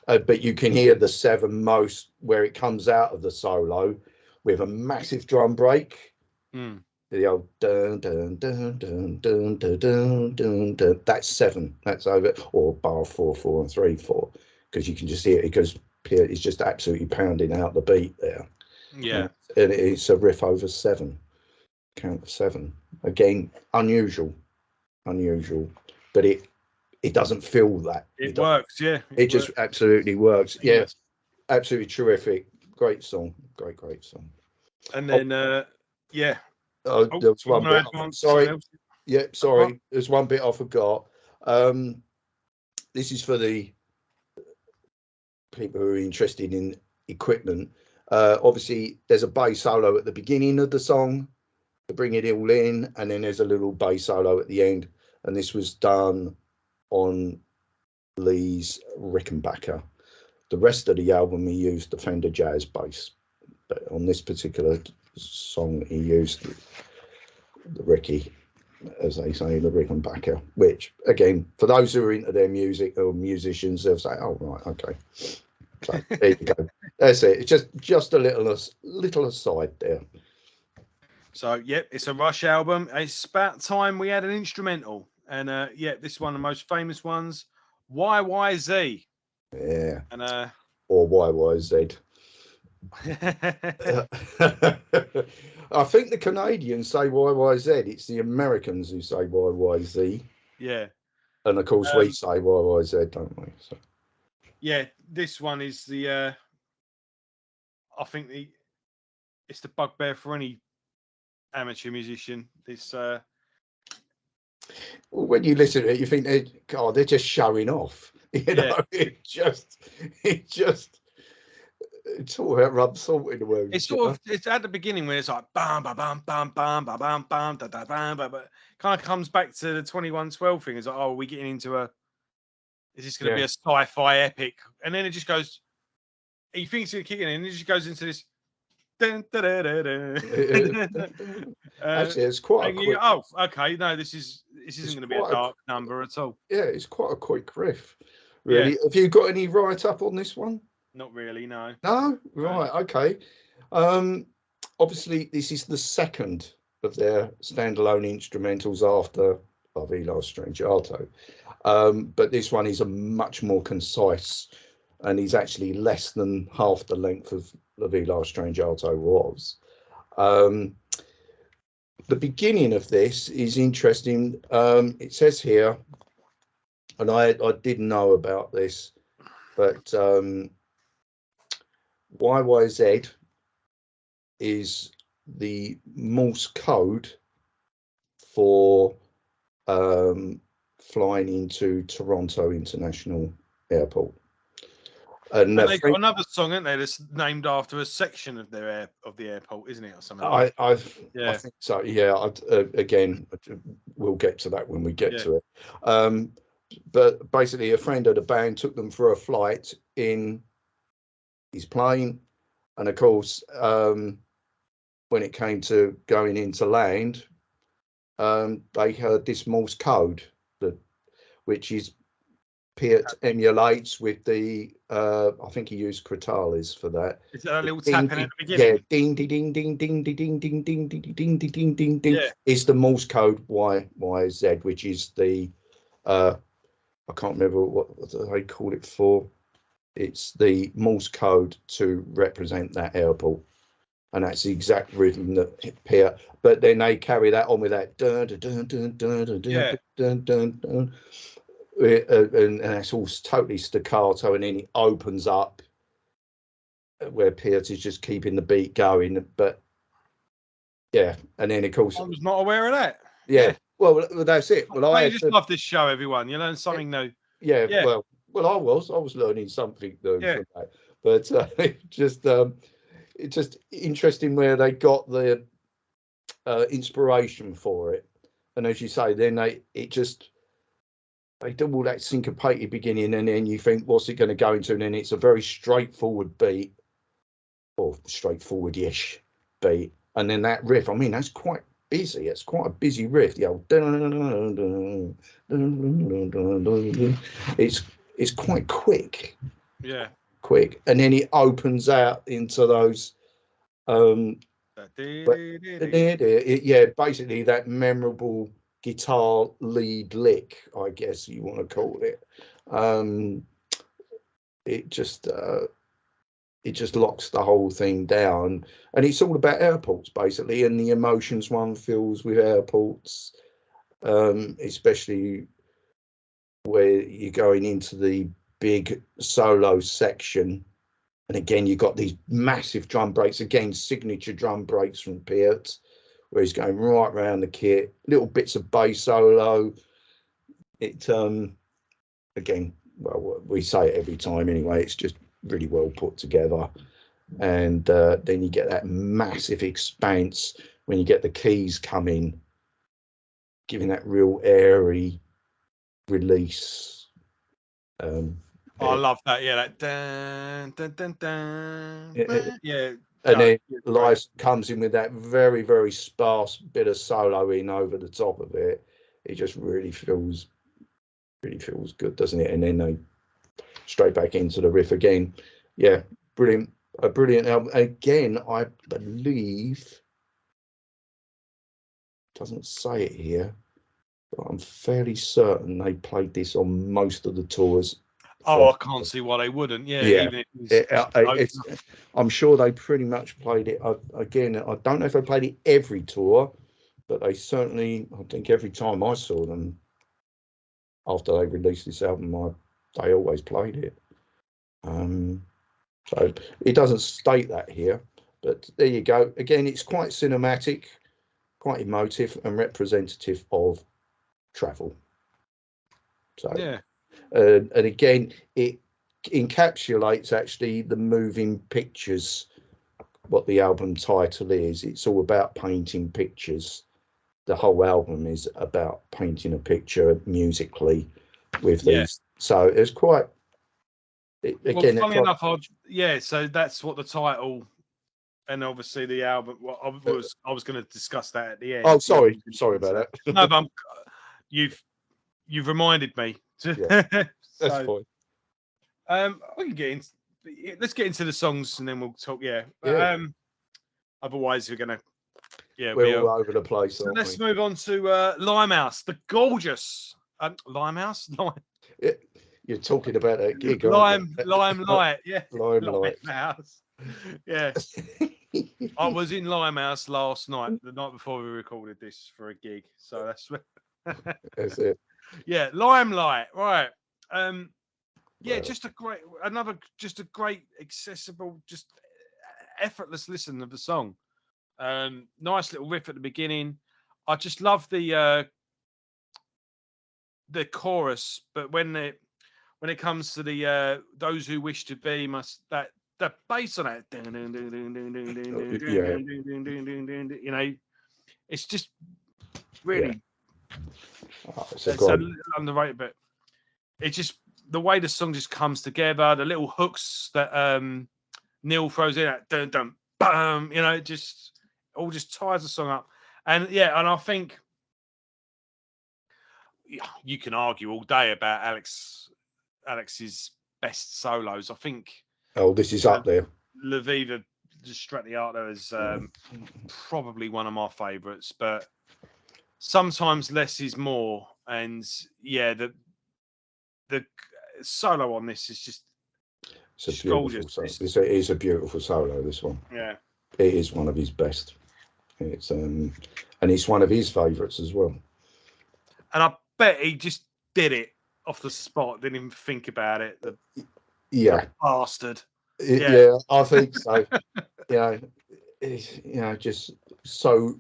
S2: But you can hear the 7 most where it comes out of the solo with a massive drum break.
S1: mm.
S2: The old dun dun dun dun dun dun dun dun dun. That's 7. That's over, or bar 4/4 and 3/4, because you can just hear it because it's just absolutely pounding out the beat there.
S1: Yeah.
S2: And it's a riff over 7, count of 7. Again, unusual, but it doesn't feel that.
S1: It works. Yeah,
S2: It
S1: it
S2: just
S1: works.
S2: absolutely works. Yeah,
S1: Seamless.
S2: absolutely terrific. Great song. Great song.
S1: And
S2: Oh,
S1: then, yeah. Oh,
S2: there was
S1: you
S2: one
S1: want to
S2: bit.
S1: add on something
S2: Sorry.
S1: else?
S2: Yeah,
S1: That's right.
S2: sorry. There's one bit I forgot. Um, this is for the people who are interested in equipment. Obviously, there's a bass solo at the beginning of the song to bring it all in, and then there's a little bass solo at the end. And this was done on Lee's Rickenbacker. The rest of the album, he used the Fender Jazz bass, but on this particular song, he used the Ricky, as they say, the Rickenbacker. Which, again, for those who are into their music or musicians, they'll say, "Oh, right, okay." So there you go. That's it. It's just a little aside there.
S1: So, yep, it's a Rush album. It's about time we had an instrumental. And, yeah, this is one of the most famous ones, YYZ.
S2: Yeah.
S1: And,
S2: Or YYZ. I think the Canadians say YYZ. It's the Americans who say YYZ.
S1: yeah.
S2: And of course, we say YYZ, don't we? So.
S1: Yeah, this one is I think it's the bugbear for any amateur musician. This,
S2: well, when you listen to it, you think, they're just showing off.
S1: yeah.
S2: It's all about rub salt in the wound.
S1: It's at the beginning when it's like bam bam bam bam bam bam bam bam da da bam, but kind of comes back to the 2112 thing. It's like, oh, are we getting into is this going to be a sci-fi epic? And then it just goes. He thinks he's kicking in, and it just goes into this. Dun, da, da, da, da.
S2: Actually, it's quite a quick.
S1: Oh, okay. No, this isn't going to be a dark number at all.
S2: Yeah, it's quite a quick riff.
S1: Yeah.
S2: Really, have you got any write up on this one?
S1: Not really, no.
S2: No, right, okay. Obviously, this is the second of their standalone instrumentals after of Eli's Strange Alto, but this one is a much more concise, and he's actually less than half the length of Eli's Strange Alto was. The beginning of this is interesting. It says here, and I didn't know about this, but YYZ is the Morse code for flying into Toronto International Airport. And
S1: And they got another song, haven't they? That's named after a section of the airport, isn't it, or something?
S2: I
S1: Yeah.
S2: think so. Yeah. Again, we'll get to that when we get to it. But basically, a friend of the band took them for a flight in his plane, and of course, when it came to going into land, they heard this Morse code, which is Piet emulates with the I think he used Cretalis for that.
S1: Is that a little
S2: Ding,
S1: tapping at the
S2: yeah,
S1: beginning?
S2: ding ding ding ding ding ding ding ding ding ding ding ding ding.
S1: Yeah.
S2: It's the Morse code YYZ, which is the I can't remember what they call it for. It's the Morse code to represent that airport, and that's the exact rhythm that Piet. But then they carry that on with that dun dun dun dun dun dun dun dun dun. And that's all totally staccato, and then it opens up where Piet is just keeping the beat going. But yeah, and then of course
S1: I was not aware of that.
S2: yeah. Well, that's it. Well,
S1: I just love this show, everyone. You learn something new.
S2: Yeah.
S1: Yeah.
S2: Well, I was learning something new from that, but it's just interesting where they got the inspiration for it, and as you say, then they do all that syncopated beginning, and then you think, what's it going to go into? And then it's a very straightforward beat, or straightforward-ish beat, and then that riff. I mean, that's quite busy. It's quite a busy riff. The old it's quite quick.
S1: Yeah.
S2: Quick, and then it opens out into those. Basically that memorable guitar lead lick, I guess you want to call it. It just locks the whole thing down, and it's all about airports basically, and the emotions one feels with airports, especially where you're going into the big solo section. And again, you've got these massive drum breaks, again, signature drum breaks from Piet, where he's going right around the kit, little bits of bass solo. It again, well, we say it every time anyway, it's just really well put together. And then you get that massive expanse when you get the keys coming, giving that real airy release.
S1: I love that. Yeah, that dun, dun, dun, dun. Yeah.
S2: And then Lice comes in with that very, very sparse bit of soloing over the top of it. It just really feels good, doesn't it? And then they straight back into the riff again. Yeah, brilliant. A brilliant album. Again, I believe, doesn't say it here, but I'm fairly certain they played this on most of the tours.
S1: Oh, I can't see why they wouldn't. Yeah, even if
S2: I'm sure they pretty much played it. Again, I don't know if they played it every tour, but they certainly, I think every time I saw them after they released this album, they always played it. So it doesn't state that here, but there you go. Again, it's quite cinematic, quite emotive, and representative of travel. So
S1: yeah.
S2: And again, it encapsulates actually the moving pictures, what the album title is. It's all about painting pictures. The whole album is about painting a picture musically with these. So it's quite, again,
S1: well, funny enough, so that's what the title, and obviously the album. Well, I was going to discuss that at the end.
S2: Oh, sorry about that.
S1: No, but you've reminded me.
S2: Yeah, that's fine.
S1: We can get into. Let's get into the songs and then we'll talk. Yeah. Otherwise, we're gonna. Yeah,
S2: we're all over the place.
S1: So let's move on to Limehouse, the gorgeous Limehouse.
S2: You're talking about that gig,
S1: Limelight, yeah.
S2: Limehouse.
S1: Yeah. I was in Limehouse last night, the night before we recorded this for a gig. So
S2: that's it.
S1: Yeah, Limelight, right. Yeah, just a great, accessible, just effortless listen of the song. Nice little riff at the beginning. I just love the chorus, but when when it comes to the those who wish to be must that bass on it,
S2: Yeah,
S1: you know, it's just
S2: yeah.
S1: really
S2: It's a
S1: it's a
S2: great.
S1: little underrated, but it's just the way the song just comes together, the little hooks that Neil throws in at dun dun bam, you know, it just all just ties the song up. And yeah, and I think you can argue all day about Alex's best solos. I think
S2: Oh, this is up there.
S1: La Viva Stratiata is probably one of my favourites, but sometimes less is more. And yeah, the solo on this is
S2: It's a
S1: just gorgeous.
S2: beautiful solo. It is a beautiful solo. This one.
S1: Yeah,
S2: It is one of his best. It's and it's one of his favourites as well.
S1: and I bet he just did it off the spot, didn't even think about it. The bastard.
S2: Yeah, I think so. Just so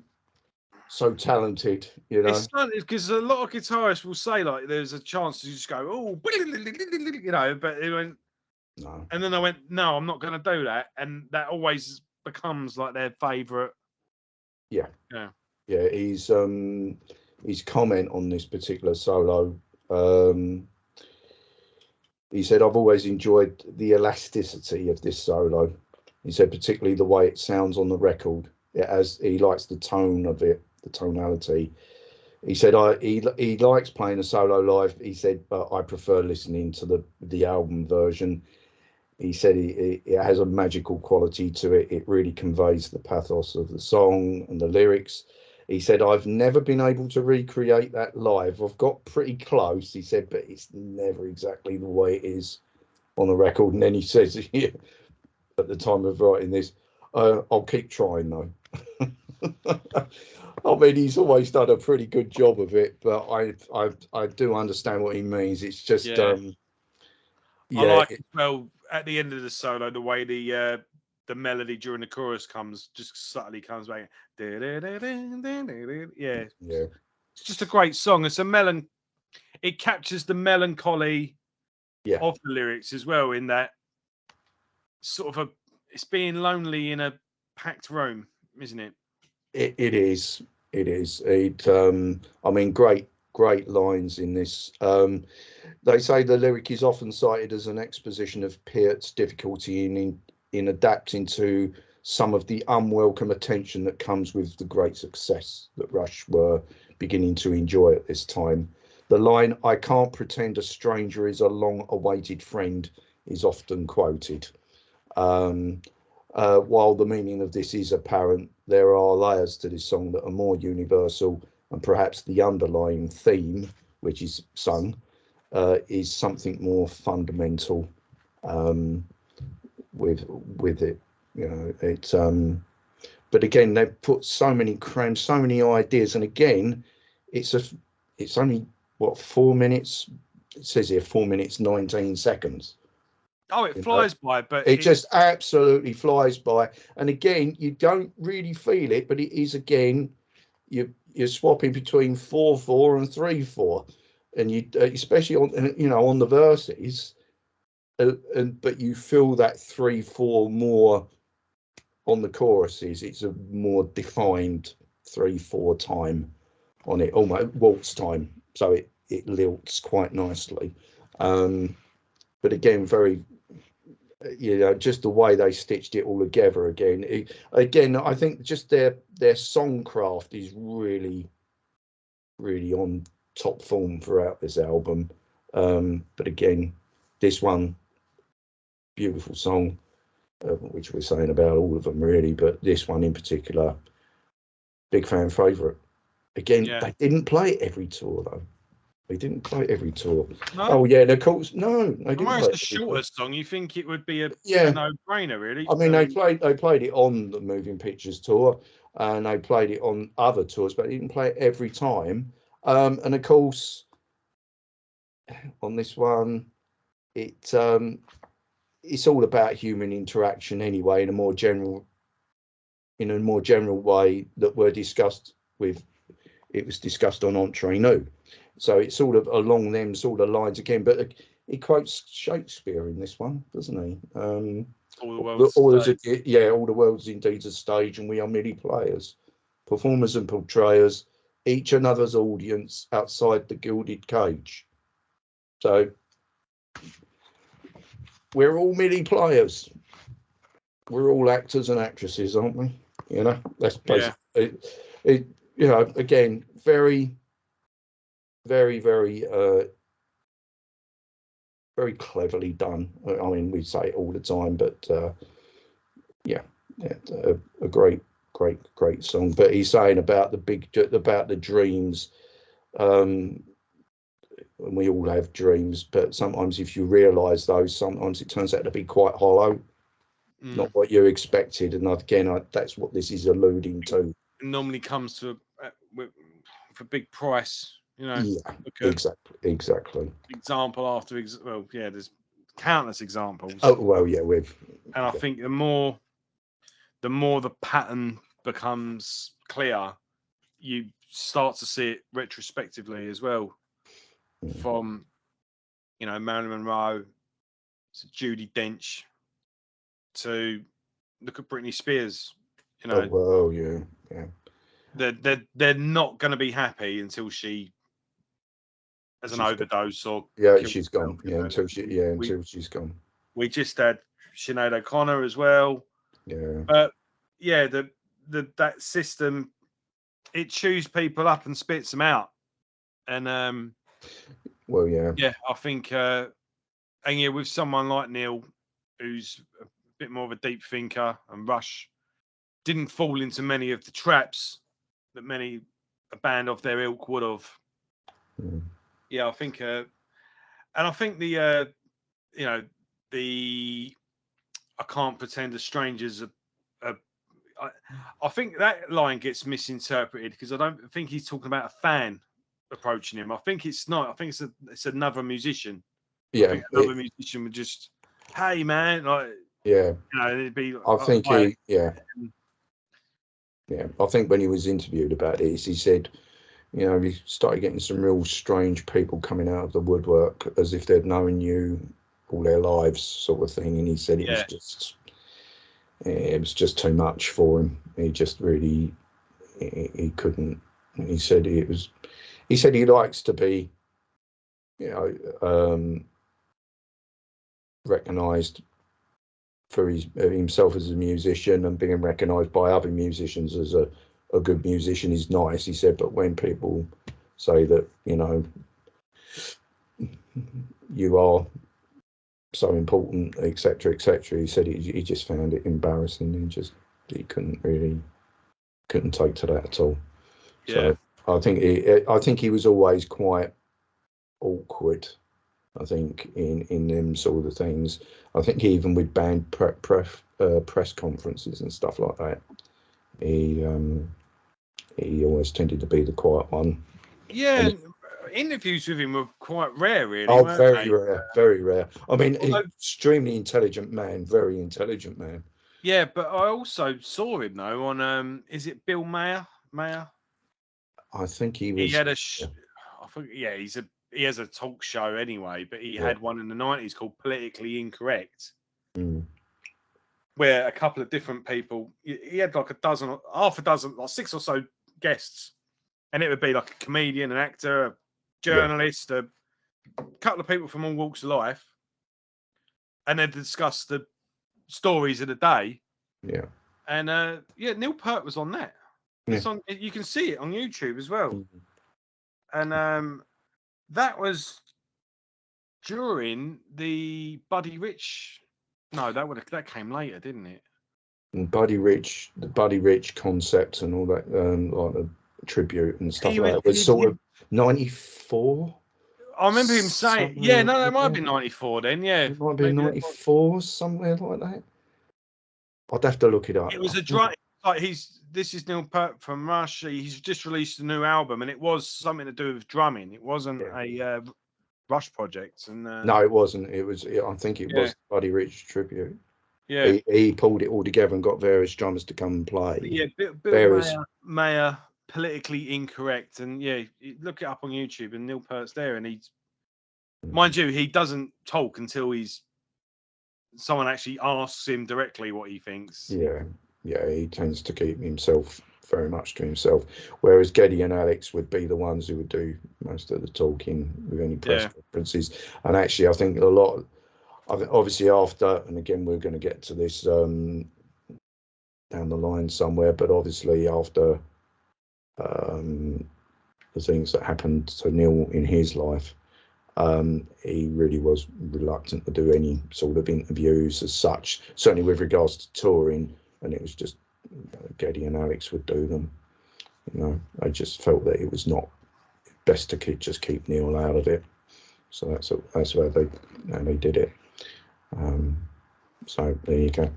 S2: talented.
S1: It's funny because a lot of guitarists will say like there's a chance to just go, oh, you know, but it went
S2: no.
S1: And then I went, no, I'm not going to do that, and that always becomes like their favourite.
S2: Yeah,
S1: yeah.
S2: His comment on this particular solo. He said, "I've always enjoyed the elasticity of this solo." He said, particularly the way it sounds on the record. He likes the tone of it, the tonality. He said, he likes playing a solo live. He said, but I prefer listening to the album version. He said it has a magical quality to it. It really conveys the pathos of the song and the lyrics. He said, I've never been able to recreate that live. I've got pretty close, he said, but it's never exactly the way it is on the record. And then he says, yeah, at the time of writing this, I'll keep trying though. I mean, he's always done a pretty good job of it, but I do understand what he means. It's just
S1: I like as well at the end of the solo the way the melody during the chorus just subtly comes back. Yeah, it's just a great song. It's it captures the melancholy of the lyrics as well. In that sort of it's being lonely in a packed room, isn't it?
S2: It is. It is. I mean, great lines in this. They say the lyric is often cited as an exposition of Peart's difficulty in adapting to some of the unwelcome attention that comes with the great success that Rush were beginning to enjoy at this time. The line, "I can't pretend a stranger is a long-awaited friend," is often quoted. While the meaning of this is apparent, there are layers to this song that are more universal, and perhaps the underlying theme, which is sung, is something more fundamental with it. But again, they've put so many ideas, and again, it's only what 4 minutes. It says here 4 minutes 19 seconds.
S1: Oh, it flies by, but
S2: it just absolutely flies by. And again, you don't really feel it, but it is again, you're swapping between 4/4 and 3/4, and you especially on the verses, but you feel that 3/4 more on the choruses. It's a more defined 3/4 time on it, almost waltz time, so it lilts quite nicely. But again, very just the way they stitched it all together again. I think just their songcraft is really, really on top form throughout this album. But again, this one, beautiful song, which we're saying about all of them really, but this one in particular, big fan favourite. Again, they didn't play it every tour though. They didn't play every tour.
S1: No?
S2: Oh yeah, and of course, no, they didn't.
S1: It's the shortest song. You think it would be a no-brainer, really?
S2: I mean, they played it on the Moving Pictures tour, and they played it on other tours, but they didn't play it every time. And of course, on this one, it's all about human interaction anyway, in a more general way that it was discussed on Entre Nous. So it's sort of along them sort of lines again, but he quotes Shakespeare in this one, doesn't he?
S1: All the world's
S2: All
S1: stage.
S2: all the world's indeed a stage, and we are merely players, performers and portrayers, each another's audience outside the gilded cage. So we're all merely players. We're all actors and actresses, aren't we? You know, that's basically it. You know, again, very, very, very, very cleverly done. I mean, we say it all the time, but yeah, a great, great song. But he's saying about the dreams. And we all have dreams, but sometimes if you realise those, sometimes it turns out to be quite hollow, not what you expected. And again, that's what this is alluding to.
S1: It normally comes to with a big price, you know.
S2: Yeah,
S1: Look at
S2: exactly.
S1: example after well, yeah, there's countless examples.
S2: Oh well, yeah,
S1: and I think the more the pattern becomes clear, you start to see it retrospectively as well. From Marilyn Monroe to Judi Dench to look at Britney Spears.
S2: Oh well, yeah.
S1: They're not going to be happy until she has an overdose or
S2: she's gone. Until she's gone.
S1: We just had Sinead O'Connor as well.
S2: Yeah.
S1: But yeah, that system, it chews people up and spits them out. And
S2: well, yeah.
S1: Yeah, I think and yeah, with someone like Neil, who's a bit more of a deep thinker, and Rush didn't fall into many of the traps that a band of their ilk would have. Yeah, I think and I think the I can't pretend a stranger's I think that line gets misinterpreted because I don't think he's talking about a fan approaching him. I think it's not. I think it's another musician.
S2: Yeah,
S1: I think another musician would just, hey man, like it'd be.
S2: I think yeah. I think when he was interviewed about this, he said, he started getting some real strange people coming out of the woodwork as if they'd known you all their lives, sort of thing. And he said it was just too much for him. He just really he couldn't. He said he likes to be, recognised for himself as a musician, and being recognised by other musicians as a good musician is nice. He said, but when people say that you are so important, etc., he said he just found it embarrassing. He couldn't take to that at all. So I think he was always quite awkward. I think in them sort of things. I think even with band press conferences and stuff like that, he always tended to be the quiet one.
S1: Yeah, interviews with him were quite rare, really.
S2: Oh, very rare. I mean, extremely intelligent man, very intelligent man.
S1: Yeah, but I also saw him though on is it Bill Maher?
S2: I think he was.
S1: He had I think he has a talk show anyway, but he had one in the 90s called Politically Incorrect, where a couple of different people. He had like half a dozen, like 6 or so guests, and it would be like a comedian, an actor, a journalist, a couple of people from all walks of life, and they'd discuss the stories of the day.
S2: Yeah.
S1: And Neil Peart was on that. It's on. You can see it on YouTube as well. And that was during the Buddy Rich. No, that came later, didn't it?
S2: And the Buddy Rich concept and all that, like the tribute and stuff like that, was sort of 94.
S1: I remember him saying, that might have been 94 then, yeah.
S2: It might have been 94, somewhere like that. I'd have to look it up.
S1: It was a drum. Like this is Neil Peart from Rush. He's just released a new album, and it was something to do with drumming. It wasn't a Rush project. And
S2: no, it wasn't. It was. I think it was Buddy Rich tribute.
S1: Yeah,
S2: he pulled it all together and got various drummers to come and play.
S1: Yeah, Bill Maher, Politically Incorrect, and look it up on YouTube, and Neil Peart's there, and Mind you, he doesn't talk until someone actually asks him directly what he thinks.
S2: Yeah, he tends to keep himself very much to himself, whereas Geddy and Alex would be the ones who would do most of the talking with any press conferences. And actually, I think obviously after, and again, we're going to get to this down the line somewhere, but obviously after the things that happened to Neil in his life, he really was reluctant to do any sort of interviews as such, certainly with regards to touring, and it was just Geddy and Alex would do them. I just felt that it was not best to keep Neil out of it, so that's where they did it. So there you go.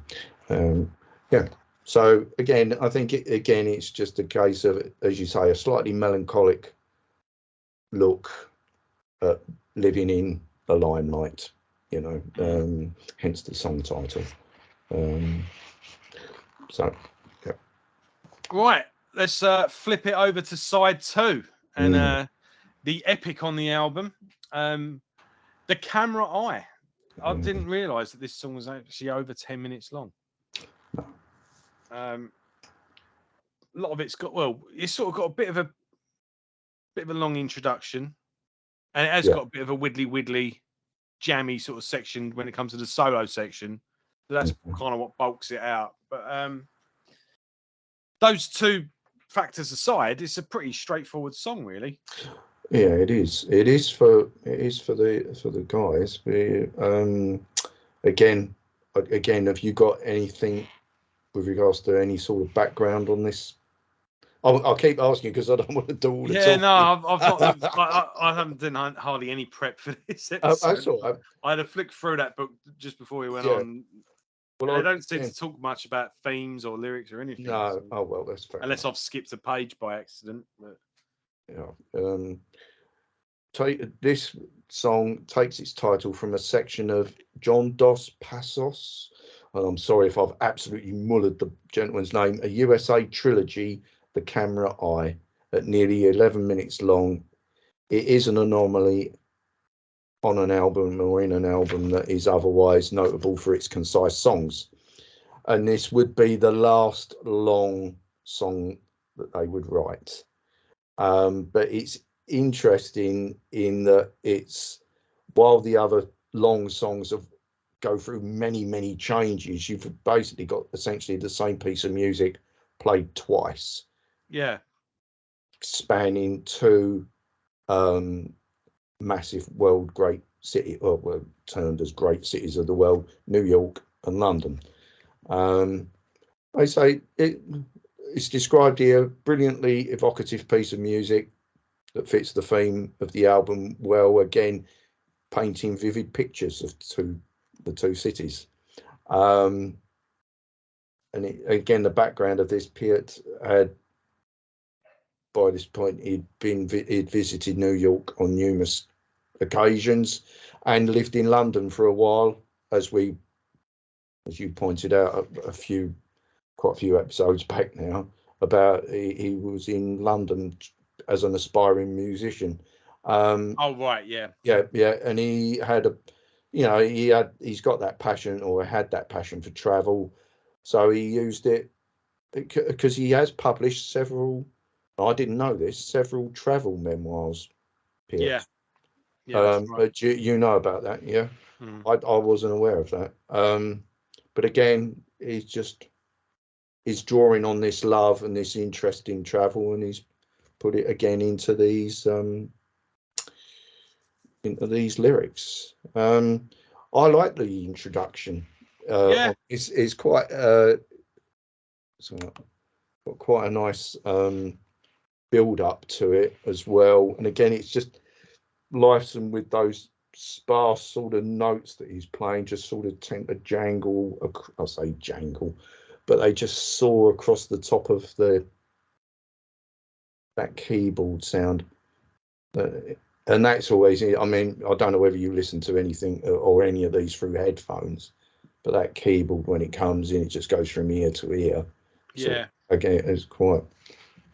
S2: Yeah. So again, I think it's just a case of, as you say, a slightly melancholic look at living in the limelight, hence the song title. So, yeah.
S1: Right, let's flip it over to side 2 and the epic on the album, The Camera Eye. I didn't realise that this song was actually over 10 minutes long. A lot of it's it's sort of got a bit of a long introduction, and it has got a bit of a widdly jammy sort of section when it comes to the solo section. So that's kind of what bulks it out. But those two factors aside, it's a pretty straightforward song, really.
S2: Yeah, it is. It is for the guys. Again, have you got anything with regards to any sort of background on this? I'll keep asking because I don't want to do all the talking.
S1: No, I've not. I haven't done hardly any prep for this episode.
S2: That's all right.
S1: I had to flick through that book just before we went on. Well, they don't seem to talk much about themes or lyrics or anything.
S2: No. So, well, that's fair.
S1: Unless I've skipped a page by accident. But.
S2: Yeah. This song takes its title from a section of John Dos Passos, and I'm sorry if I've absolutely mullered the gentleman's name, a USA trilogy, The Camera Eye, at nearly 11 minutes long. It is an anomaly on an album or in an album that is otherwise notable for its concise songs. And this would be the last long song that they would write. But it's interesting in that it's, while the other long songs go through many changes, you've basically got essentially the same piece of music played twice, spanning two massive world great city, or termed as great cities of the world, New York and London. I say it's described here, brilliantly evocative piece of music that fits the theme of the album well, again painting vivid pictures of the two cities. And again, the background of this, Piet had, by this point, he'd visited New York on numerous occasions and lived in London for a while, as you pointed out quite a few episodes back now, about he was in London as an aspiring musician. And he had he's got that passion, or had that passion for travel, so he used it because he has published several, I didn't know this, several travel memoirs, Piers. Right. But you know about that, yeah? I wasn't aware of that. But again, he's drawing on this love and this interest in travel, and he's put it again into these lyrics. I like the introduction. It's quite got quite a nice build up to it as well, and again it's just lifesome with those sparse sort of notes that he's playing, just sort of tend to jangle. I say jangle, but they just soar across the top of that keyboard sound, and that's always, I mean, I don't know whether you listen to anything or any of these through headphones, but that keyboard, when it comes in, it just goes from ear to ear. So, again, it's quite,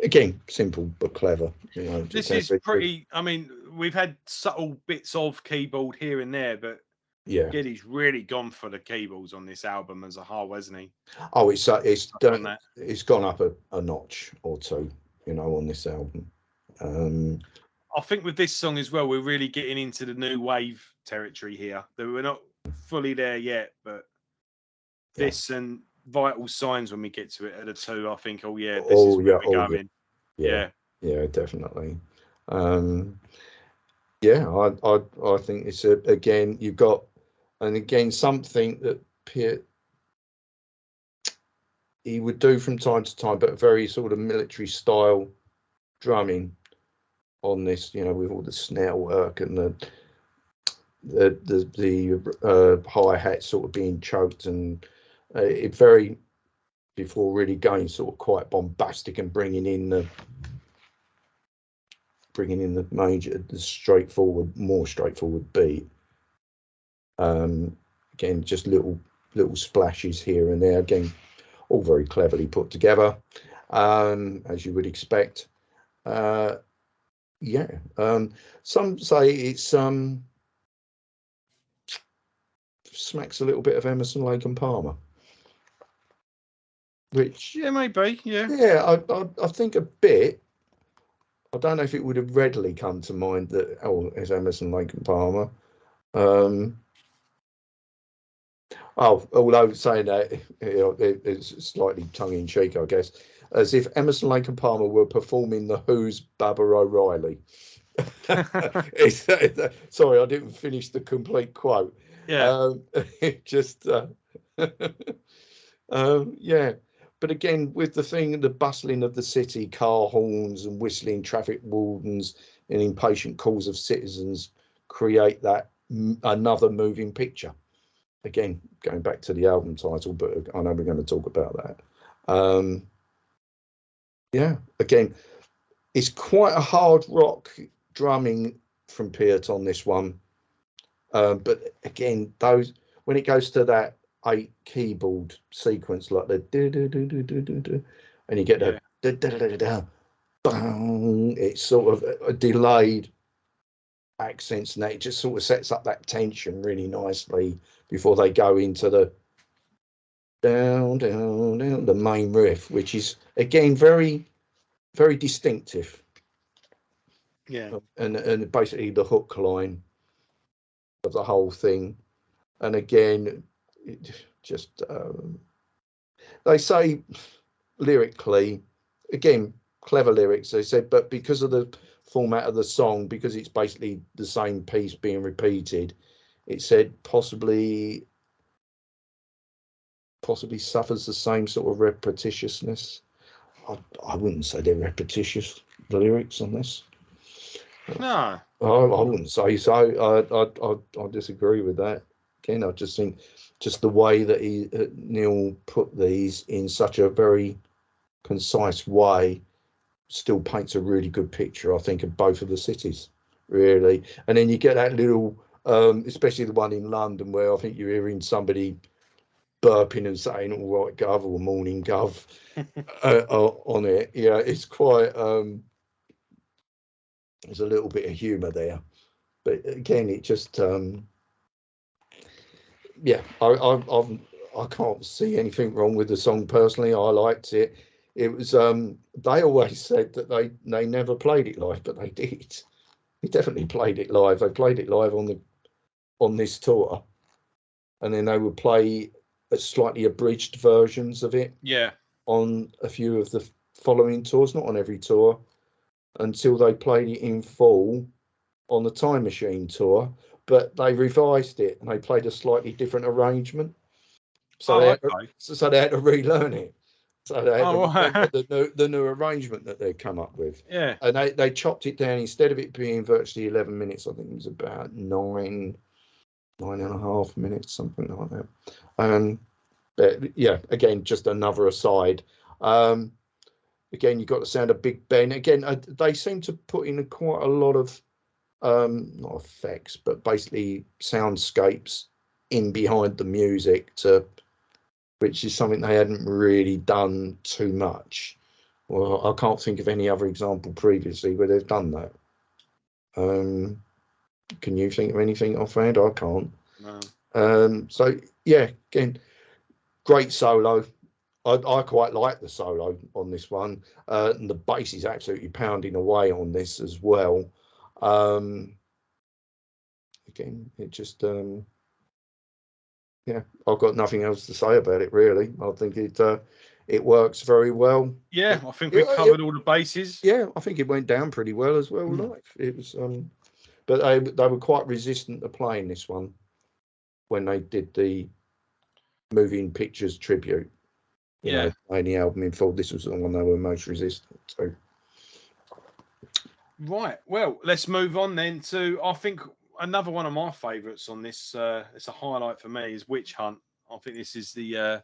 S2: again, simple but clever.
S1: This is pretty, I mean, we've had subtle bits of keyboard here and there, but
S2: Yeah.
S1: Geddy's really gone for the keyboards on this album as a whole, hasn't he?
S2: Oh, it's
S1: On that.
S2: it's gone up a notch or two, you know, on this album.
S1: I think with this song as well, we're really getting into the new wave territory here. That we're not fully there yet, but this and Vital Signs, when we get to it, are the two. I think, oh yeah, this is where we're going.
S2: Yeah, yeah, definitely. Yeah, I think it's again you've got, and again something that he would do from time to time, but very sort of military style drumming on this, you know, with all the snare work and the hi hat sort of being choked, and it very, before really going sort of quite bombastic and bringing in the more straightforward beat. Again, just little splashes here and there. Again, all very cleverly put together, as you would expect. Yeah. Some say it's smacks a little bit of Emerson, Lake and Palmer, which
S1: maybe,
S2: yeah, I think a bit. I don't know if it would have readily come to mind that it's Emerson, Lake and Palmer. Although saying that, you know, it's slightly tongue in cheek, I guess, as if Emerson, Lake and Palmer were performing the Who's Baba O'Reilly. Sorry, I didn't finish the complete quote.
S1: Yeah.
S2: Yeah. But again, with the bustling of the city, car horns and whistling traffic wardens and impatient calls of citizens create that another moving picture. Again, going back to the album title, but I know we're going to talk about that. Yeah, again, it's quite a hard rock drumming from Peart on this one. But again, when it goes to that 8 keyboard sequence, like the do do do do do do do, and you get the da da da da da, bang, it's sort of a delayed accents, and it just sort of sets up that tension really nicely before they go into the down down down, the main riff, which is again very very distinctive.
S1: Yeah.
S2: And basically the hook line of the whole thing. And again, just they say lyrically, again, clever lyrics, they said, but because of the format of the song, because it's basically the same piece being repeated, it said possibly suffers the same sort of repetitiousness. I wouldn't say they're repetitious, the lyrics on this.
S1: No,
S2: I wouldn't say so. I disagree with that. Again, I just think just the way that Neil put these in such a very concise way still paints a really good picture, I think, of both of the cities, really. And then you get that little, especially the one in London, where I think you're hearing somebody burping and saying "all right, Gov" or "morning, Gov" on it. Yeah, it's quite. There's a little bit of humour there, but again, it just. Yeah, I can't see anything wrong with the song personally. I liked it. It was they always said that they never played it live, but they did. They definitely played it live. They played it live on this tour, and then they would play slightly abridged versions of it.
S1: Yeah.
S2: On a few of the following tours, not on every tour, until they played it in full on the Time Machine tour. But they revised it and they played a slightly different arrangement. So they had to relearn it. So they had to remember the new arrangement that they'd come up with.
S1: Yeah.
S2: And they chopped it down. Instead of it being virtually 11 minutes, I think it was about 9.5 minutes, something like that. But yeah, again, just another aside. Again, you got the sound of Big Ben. Again, they seem to put in quite a lot of not effects, but basically soundscapes in behind the music, which is something they hadn't really done too much. Well, I can't think of any other example previously where they've done that. Can you think of anything offhand? I can't.
S1: No.
S2: So yeah, again, great solo. I quite like the solo on this one, and the bass is absolutely pounding away on this as well. Again, it just yeah, I've got nothing else to say about it really. I think it works very well.
S1: Yeah,
S2: It,
S1: I think we
S2: it,
S1: covered all the bases.
S2: yeah, I think it went down pretty well as well live. It was but they were quite resistant to playing this one when they did the moving pictures tribute. You know, playing the album in full. This was the one they were most resistant to.
S1: Right. Well, let's move on then to, I think, another one of my favourites on this. It's a highlight for me is Witch Hunt. I think this is the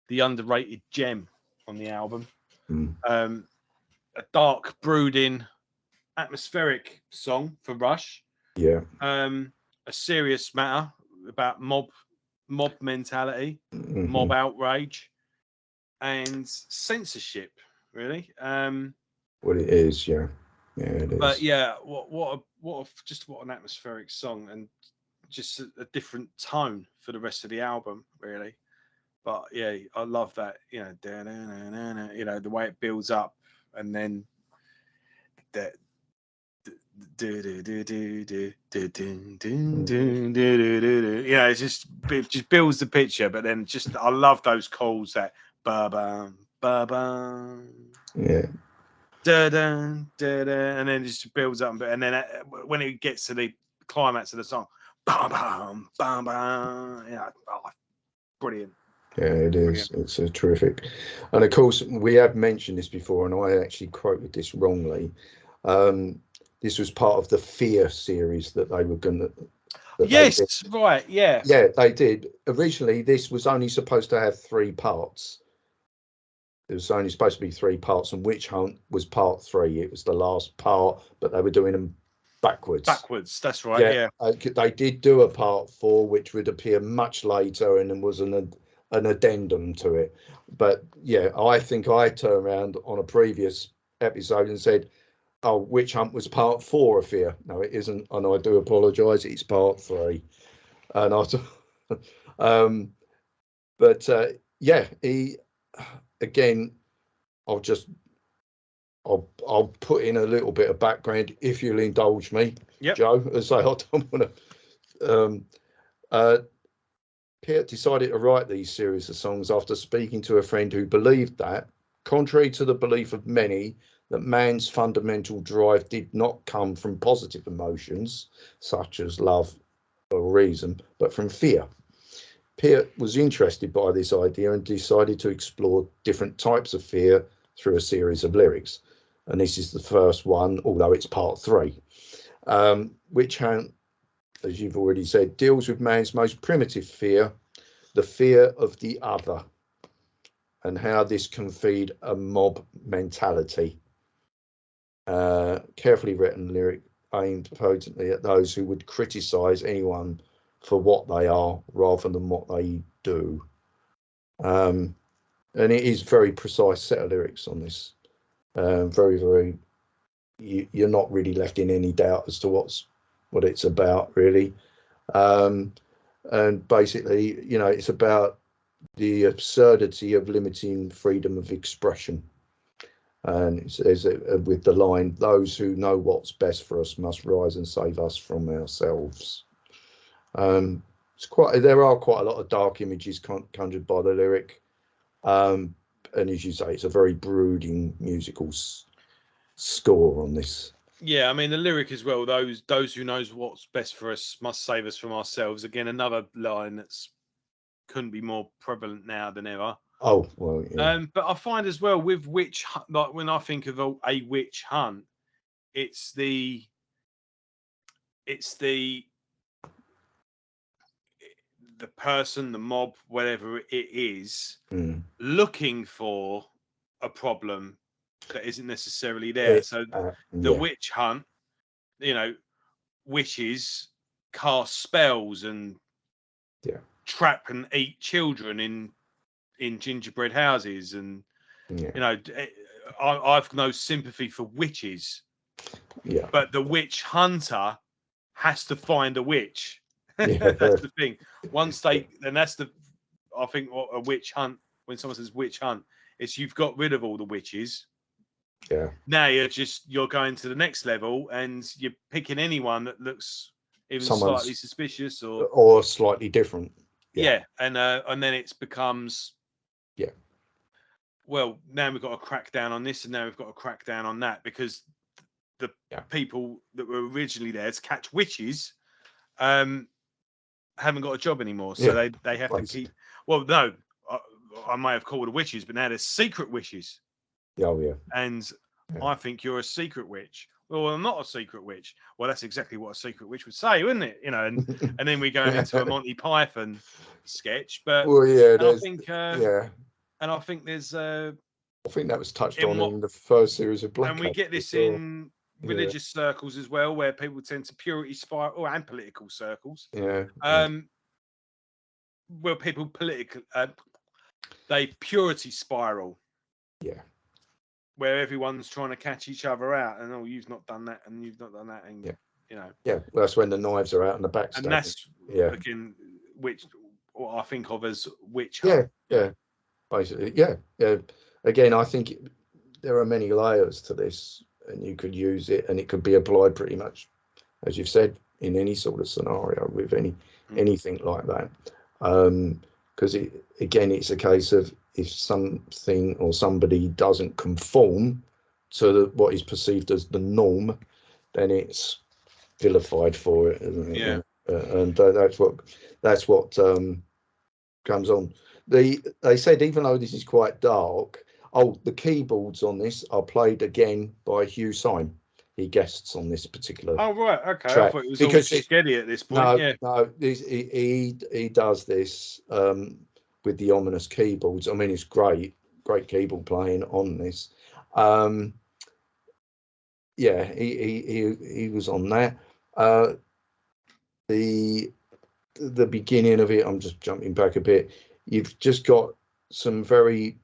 S1: underrated gem on the album. A dark, brooding, atmospheric song for Rush.
S2: Yeah.
S1: A serious matter about mob mentality, mob outrage, and censorship. Really.
S2: Well, it is, yeah, it is.
S1: But yeah, just what an atmospheric song, and just a different tone for the rest of the album, really. But yeah, I love that, the way it builds up, and then that. It just builds the picture, but then just I love those calls that ba bum ba bum.
S2: Yeah.
S1: And then it just builds up, and then when it gets to the climax of the song, bam, bam, bam, bam, brilliant.
S2: Yeah, it is. It's a terrific, and of course we have mentioned this before, and I actually quoted this wrongly. This was part of the Fear series that they were going to.
S1: Yes, right, yeah.
S2: Yeah, they did. Originally, this was only supposed to have 3 parts. It was only supposed to be 3 parts, and Witch Hunt was part 3. It was the last part, but they were doing them backwards.
S1: That's right. Yeah.
S2: They did do a part 4, which would appear much later, and then was an addendum to it. But yeah, I think I turned around on a previous episode and said, "Oh, Witch Hunt was part 4 of Fear." No, it isn't, and I do apologise. It's part 3, and but yeah, he again. I'll just I'll put in a little bit of background if you'll indulge me, Joe. As I don't want to. Piet decided to write these series of songs after speaking to a friend who believed that, contrary to the belief of many, that man's fundamental drive did not come from positive emotions, such as love or reason, but from fear. Piet was interested by this idea and decided to explore different types of fear through a series of lyrics. And this is the first one, although it's part 3, which, as you've already said, deals with man's most primitive fear, the fear of the other, and how this can feed a mob mentality. Carefully written lyric aimed potently at those who would criticise anyone for what they are rather than what they do. And it is very precise set of lyrics on this. Very, very. You're not really left in any doubt as to what it's about, really. And basically, it's about the absurdity of limiting freedom of expression. And it says with the line, "Those who know what's best for us must rise and save us from ourselves." There are quite a lot of dark images conjured by the lyric, and as you say, it's a very brooding musical score on this.
S1: Yeah, I mean the lyric as well. Those who knows what's best for us must save us from ourselves. Again, another line that's couldn't be more prevalent now than ever.
S2: Oh well, yeah.
S1: But I find as well with like when I think of a witch hunt, it's the person, the mob, whatever it is, looking for a problem that isn't necessarily there. So the witch hunt, witches cast spells and trap and eat children in gingerbread houses, and I've no sympathy for witches.
S2: Yeah.
S1: But the witch hunter has to find a witch.
S2: Yeah.
S1: That's the thing. Once they, and that's the, I think what a witch hunt, when someone says witch hunt, it's you've got rid of all the witches.
S2: Yeah.
S1: Now you're going to the next level and you're picking anyone that looks even
S2: Someone's
S1: slightly suspicious or
S2: slightly different.
S1: yeah, and then it becomes
S2: Yeah.
S1: well, now we've got to crack down on this and now we've got to crack down on that because the people that were originally there to catch witches haven't got a job anymore, so they have to keep. Well, no, I may have called it witches, but now there's secret witches.
S2: Oh yeah.
S1: And I think you're a secret witch. Well, I'm not a secret witch. Well, that's exactly what a secret witch would say, wouldn't it? You know, and then we're going into a Monty Python sketch. But
S2: well, yeah,
S1: and I think
S2: yeah.
S1: And I think there's
S2: I think that was touched on in the first series of Black.
S1: And we get this in religious circles as well, where people tend to purity spiral, and political circles.
S2: Yeah.
S1: Where people they purity spiral.
S2: Yeah.
S1: Where everyone's trying to catch each other out, and oh, you've not done that, and you've not done that, and you know.
S2: Yeah, well, that's when the knives are out and the backstab.
S1: And that's again, which what I think of as witch
S2: hunt. Yeah, basically, yeah. Again, I think there are many layers to this, and you could use it, and it could be applied pretty much, as you've said, in any sort of scenario with anything like that. Because it's a case of if something or somebody doesn't conform to what is perceived as the norm, then it's vilified for it, isn't it?
S1: Yeah.
S2: And that's what comes on. They said even though this is quite dark, the keyboards on this are played again by Hugh Syme. He guests on this particular.
S1: Oh right, okay.
S2: Track.
S1: I thought it was because all Sketty at this point.
S2: No, he does this with the ominous keyboards. I mean, it's great keyboard playing on this. He was on that. The beginning of it, I'm just jumping back a bit. You've just got some very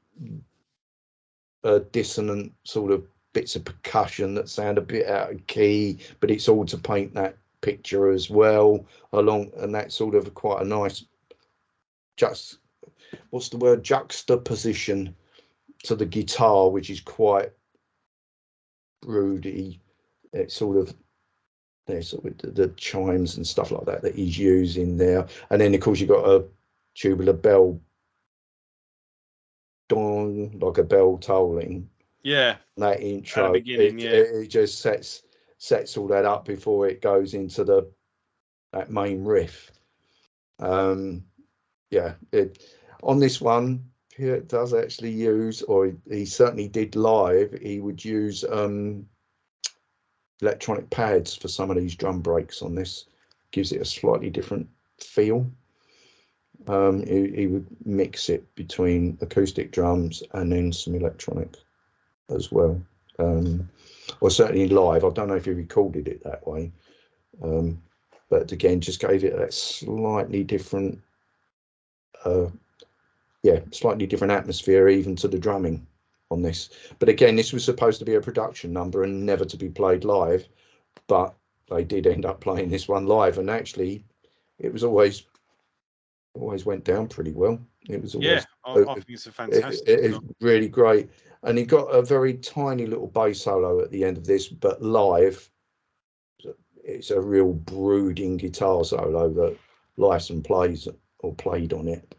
S2: dissonant sort of bits of percussion that sound a bit out of key, but it's all to paint that picture as well and that's sort of quite a nice juxtaposition to the guitar, which is quite broody. It's sort of the chimes and stuff like that he's using there, and then of course you've got a tubular bell, dong, like a bell tolling. That intro,
S1: at the beginning,
S2: it just sets all that up before it goes into that main riff. On this one, it does actually use, or he certainly did live, he would use electronic pads for some of these drum breaks on this. Gives it a slightly different feel. He would mix it between acoustic drums and then some electronic as well. Or certainly live. I don't know if he recorded it that way. But again, just gave it that slightly different atmosphere even to the drumming on this. But again, this was supposed to be a production number and never to be played live, but they did end up playing this one live, and actually it was always went down pretty well. It was always
S1: I think it's a fantastic
S2: it's really great. And he got a very tiny little bass solo at the end of this, but live it's a real brooding guitar solo that Lyson plays or played on it.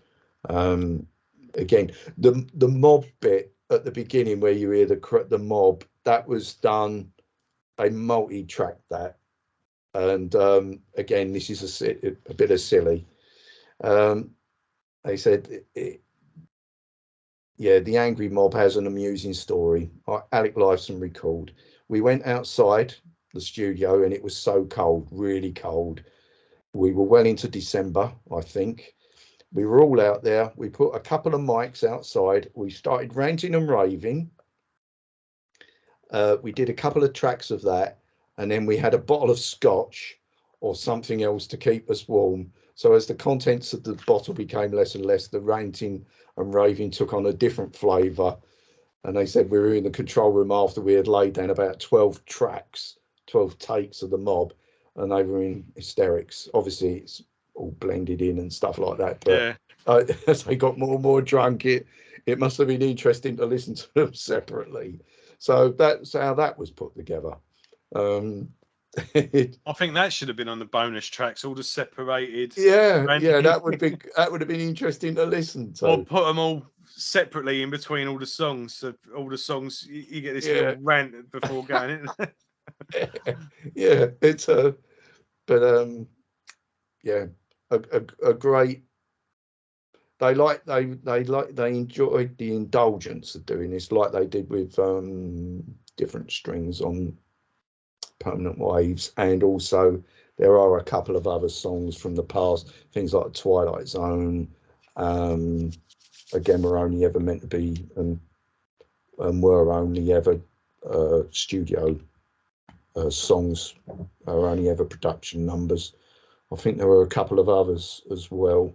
S2: Again, the mob bit at the beginning where you hear the mob, that was done, they multi-tracked that, and again, this is a bit of silly. They said the angry mob has an amusing story. Alec Lifeson recalled, we went outside the studio and it was so cold, really cold. We were well into December, I think. We were all out there. We put a couple of mics outside. We started ranting and raving. We did a couple of tracks of that. And then we had a bottle of scotch or something else to keep us warm. So as the contents of the bottle became less and less, the ranting and raving took on a different flavour. And they said we were in the control room after we had laid down about 12 tracks 12 takes of the Mob, and they were in hysterics. Obviously, it's all blended in and stuff like that. But as they got more and more drunk, it must have been interesting to listen to them separately. So that's how that was put together.
S1: I think that should have been on the bonus tracks, all the separated.
S2: Yeah, that would have been interesting to listen to.
S1: Or put them all separately in between all the songs. So all the songs, you get this little rant before going in.
S2: Yeah, it's a, but yeah, a great. They enjoyed the indulgence of doing this, like they did with different strings on Permanent Waves, and also there are a couple of other songs from the past, things like Twilight Zone. Again, were only ever meant to be and were only ever studio songs, are only ever production numbers. I think there were a couple of others as well.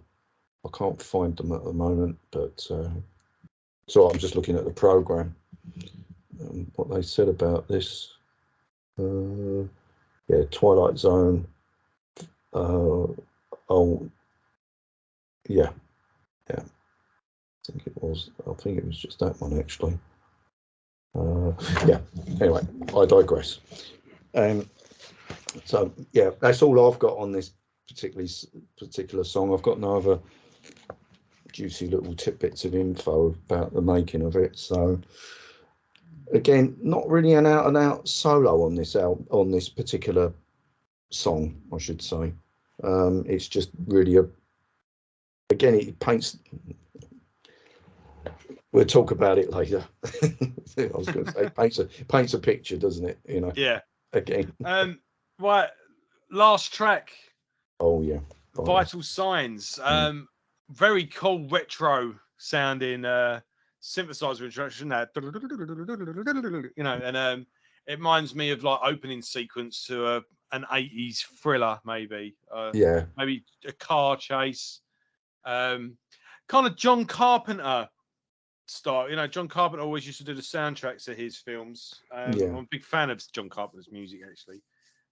S2: I can't find them at the moment, but so I'm just looking at the program, what they said about this. Yeah, Twilight Zone. Oh, yeah. I think it was just that one actually. Yeah. Anyway, I digress. So yeah, that's all I've got on this particular song. I've got no other juicy little tidbits of info about the making of it. So again, not really an out and out solo on this particular song, I should say. It's just really again, it paints. We'll talk about it later. I was going to say paints a picture, doesn't it? You know.
S1: Yeah.
S2: Again.
S1: Right. Last track.
S2: Oh yeah.
S1: Vital Signs. Very cool retro sounding synthesizer introduction. You know, and it reminds me of like opening sequence to an 80s thriller, maybe.
S2: Yeah.
S1: Maybe a car chase. Kind of John Carpenter style. You know, John Carpenter always used to do the soundtracks to his films. I'm a big fan of John Carpenter's music, actually.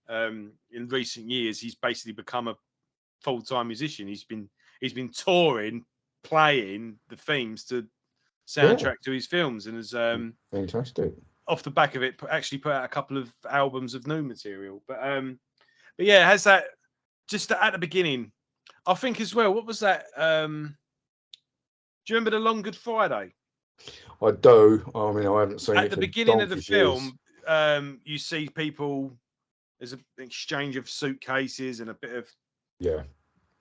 S1: In recent years, he's basically become a full-time musician. He's been touring, playing the themes to soundtrack to his films, and has
S2: fantastic.
S1: Off the back of it, actually put out a couple of albums of new material. But yeah, it has that just at the beginning. I think as well. What was that? Do you remember the Long Good Friday?
S2: I do. I mean, I haven't seen it
S1: at the beginning of the film. You see people. There's an exchange of suitcases and a bit of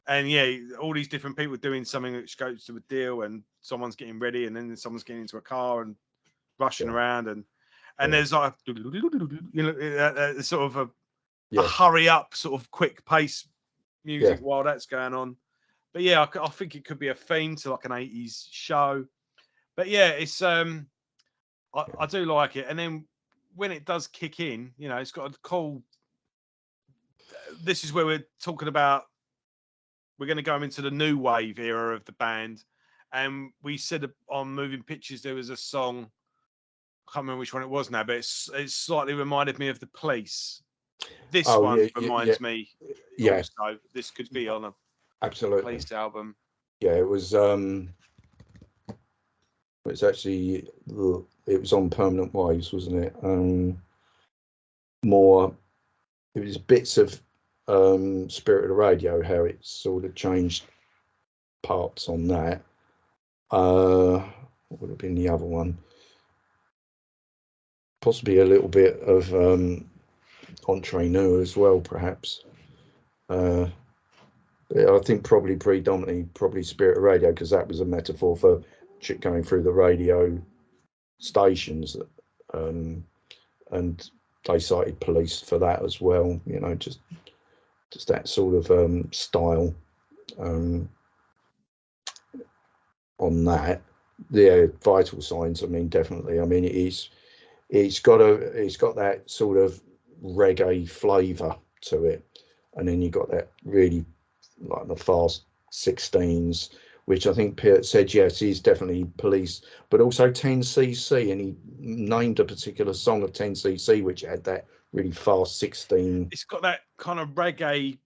S1: and all these different people doing something which goes to a deal, and someone's getting ready, and then someone's getting into a car and rushing around, and there's like sort of a hurry up, sort of quick pace music while that's going on. But yeah, I think it could be a theme to like an 80s show. But yeah, it's I do like it, and then when it does kick in, you know, it's got a cool. This is where we're talking about. We're going to go into the new wave era of the band, and we said on Moving Pictures there was a song. I can't remember which one it was now, but it slightly reminded me of The Police. This one reminds me.
S2: Yeah,
S1: also, this could be on a Police album.
S2: Yeah, it was. It's actually it was on Permanent Waves, wasn't it? More. It was bits of Spirit of the Radio, how it sort of changed parts on that. What would have been the other one? Possibly a little bit of Entre Nous as well, perhaps. I think probably predominantly Spirit of Radio, because that was a metaphor for going through the radio stations, and they cited Police for that as well. You know, just that sort of style on that. Yeah, Vital Signs. I mean, definitely. I mean, it's got that sort of reggae flavour to it, and then you got that really like the fast 16s which I think Peart said, yes, he's definitely Police, but also 10cc, and he named a particular song of 10cc which had that really fast 16.
S1: It's got that kind of reggae,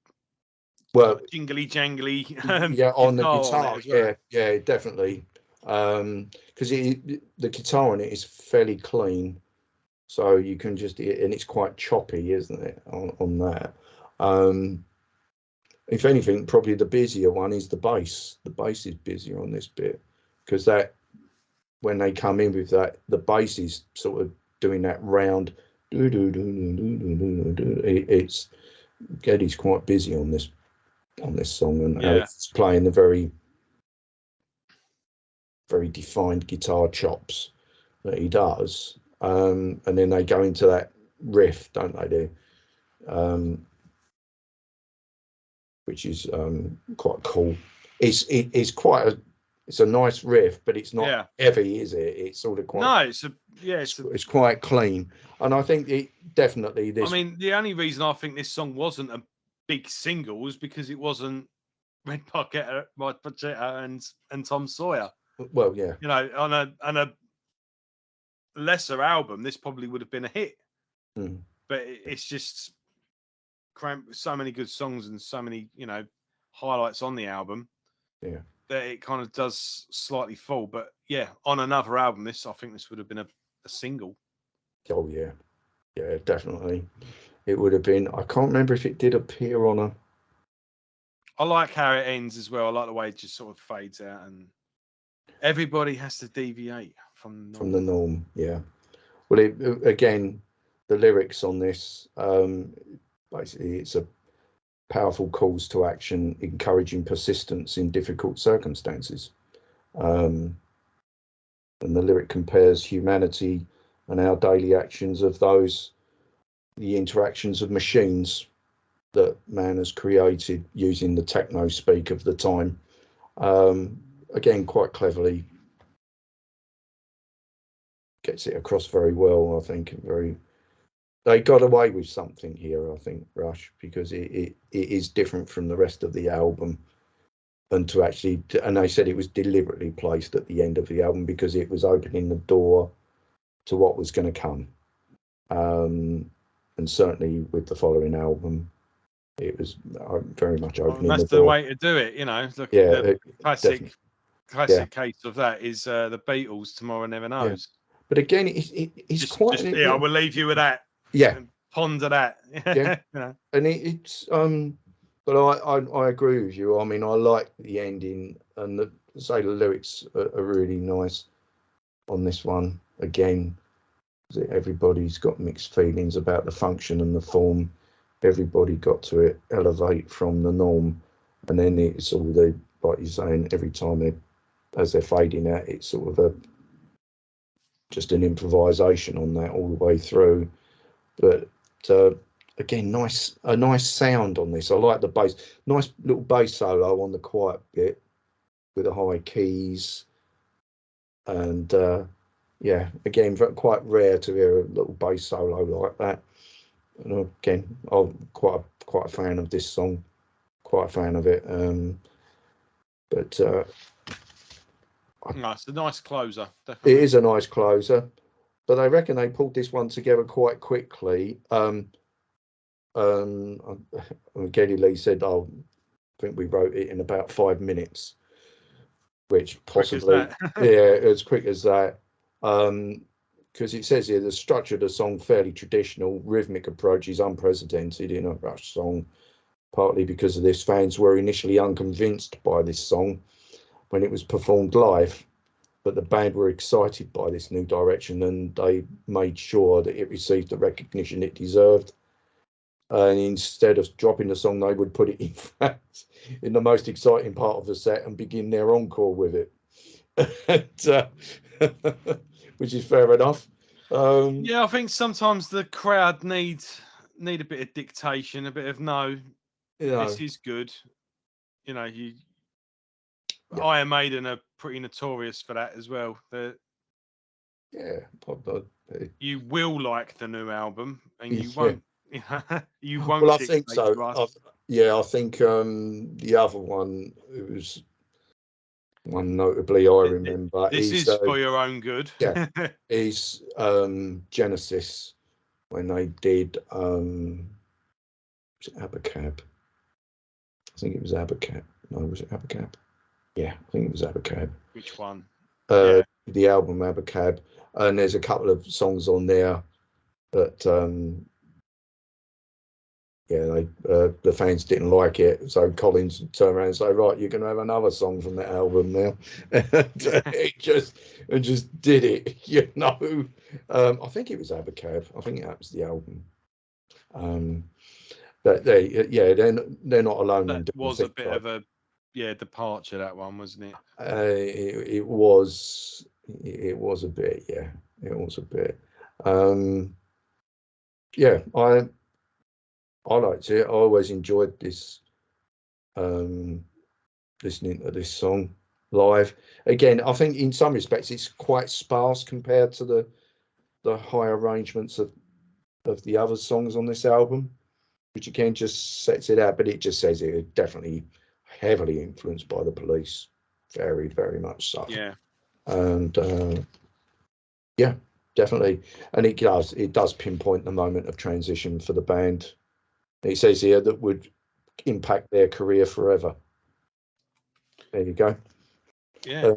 S2: Well,
S1: jingly jangly
S2: yeah, on the
S1: guitar on it
S2: guitar,
S1: as well.
S2: yeah, definitely. Because the guitar on it is fairly clean, so you can just, and it's quite choppy, isn't it, on that. If anything, probably the busier one is the bass. The bass is busier on this bit, because that, when they come in with that, the bass is sort of doing that round. It's Geddy's quite busy on this song, and
S1: Yeah.
S2: Alex is playing the very very defined guitar chops that he does. And then they go into that riff, don't they? Which is quite cool. It's a nice riff, but it's not heavy, is it? It's sort of quite.
S1: No,
S2: it's quite clean, and I think it definitely this.
S1: I mean, the only reason I think this song wasn't a big single was because it wasn't Red Pocket, and Tom Sawyer.
S2: Well, yeah,
S1: you know, on a lesser album, this probably would have been a hit. But it's just cramped with so many good songs and so many, highlights on the album.
S2: Yeah,
S1: that it kind of does slightly fall. But yeah, on another album, I think this would have been a single.
S2: Oh yeah, definitely. It would have been. I can't remember if it did appear on a.
S1: I like how it ends as well. I like the way it just sort of fades out, and everybody has to deviate from
S2: the norm. Yeah. Well, again, the lyrics on this, basically, it's a powerful calls to action, encouraging persistence in difficult circumstances. And the lyric compares humanity and our daily actions of the interactions of machines that man has created using the techno speak of the time. Again, quite cleverly gets it across very well. I think they got away with something here. I think Rush, because it is different from the rest of the album, and they said it was deliberately placed at the end of the album because it was opening the door to what was going to come. And certainly with the following album, it was very much opening
S1: that's
S2: the door.
S1: the way to do it, Look, the classic case of that is the Beatles. Tomorrow Never Knows.
S2: But again, it's quite.
S1: I will leave you with that.
S2: Yeah.
S1: Ponder that.
S2: Yeah. And it's but I agree with you. I mean, I like the ending, and the lyrics are really nice on this one. Again, everybody's got mixed feelings about the function and the form. Everybody got to elevate from the norm, and then it's all like you're saying, every time as they're fading out, it's sort of just an improvisation on that all the way through. But again, a nice sound on this. I like the bass. Nice little bass solo on the quiet bit with the high keys, and again, quite rare to hear a little bass solo like that. And again, I'm quite a fan of this song. Quite a fan of it. But
S1: no, it's a nice closer. Definitely.
S2: It is a nice closer, but I reckon they pulled this one together quite quickly. Geddy Lee said, I think we wrote it in about 5 minutes, which possibly, as quick as that. Because it says here, the structure of the song fairly traditional, rhythmic approach is unprecedented in a Rush song. Partly because of this, fans were initially unconvinced by this song when it was performed live, but the band were excited by this new direction, and they made sure that it received the recognition it deserved. And instead of dropping the song, they would put it in fact in the most exciting part of the set and begin their encore with it. Which is fair enough.
S1: I think sometimes the crowd need a bit of dictation, a bit of this is good. Iron Maiden are pretty notorious for that as well. You will like the new album, and you won't. You won't.
S2: Well, I think so. I think the other one, it was one notably I remember
S1: This is for your own good.
S2: yeah, is Genesis when they did was it Abacab? I think it was Abacab. No, was it Abacab? Yeah, I think it was Abacab.
S1: Which one?
S2: The album Abacab, and there's a couple of songs on there that the fans didn't like it, so Collins turned around and say, right, you're going to have another song from that album now. And it just did it, you know. I think it was Abacab. I think that was the album. But they're not alone.
S1: That was a bit of a departure, that one, wasn't it?
S2: It was a bit, yeah. It was a bit. Yeah, I liked it. I always enjoyed this, listening to this song live. Again, I think in some respects it's quite sparse compared to the high arrangements of the other songs on this album, which again just sets it out. But it just says it was definitely heavily influenced by the Police, very, very much so.
S1: Yeah,
S2: and yeah, definitely. And it does pinpoint the moment of transition for the band. It says here that would impact their career forever. There you go.
S1: Yeah.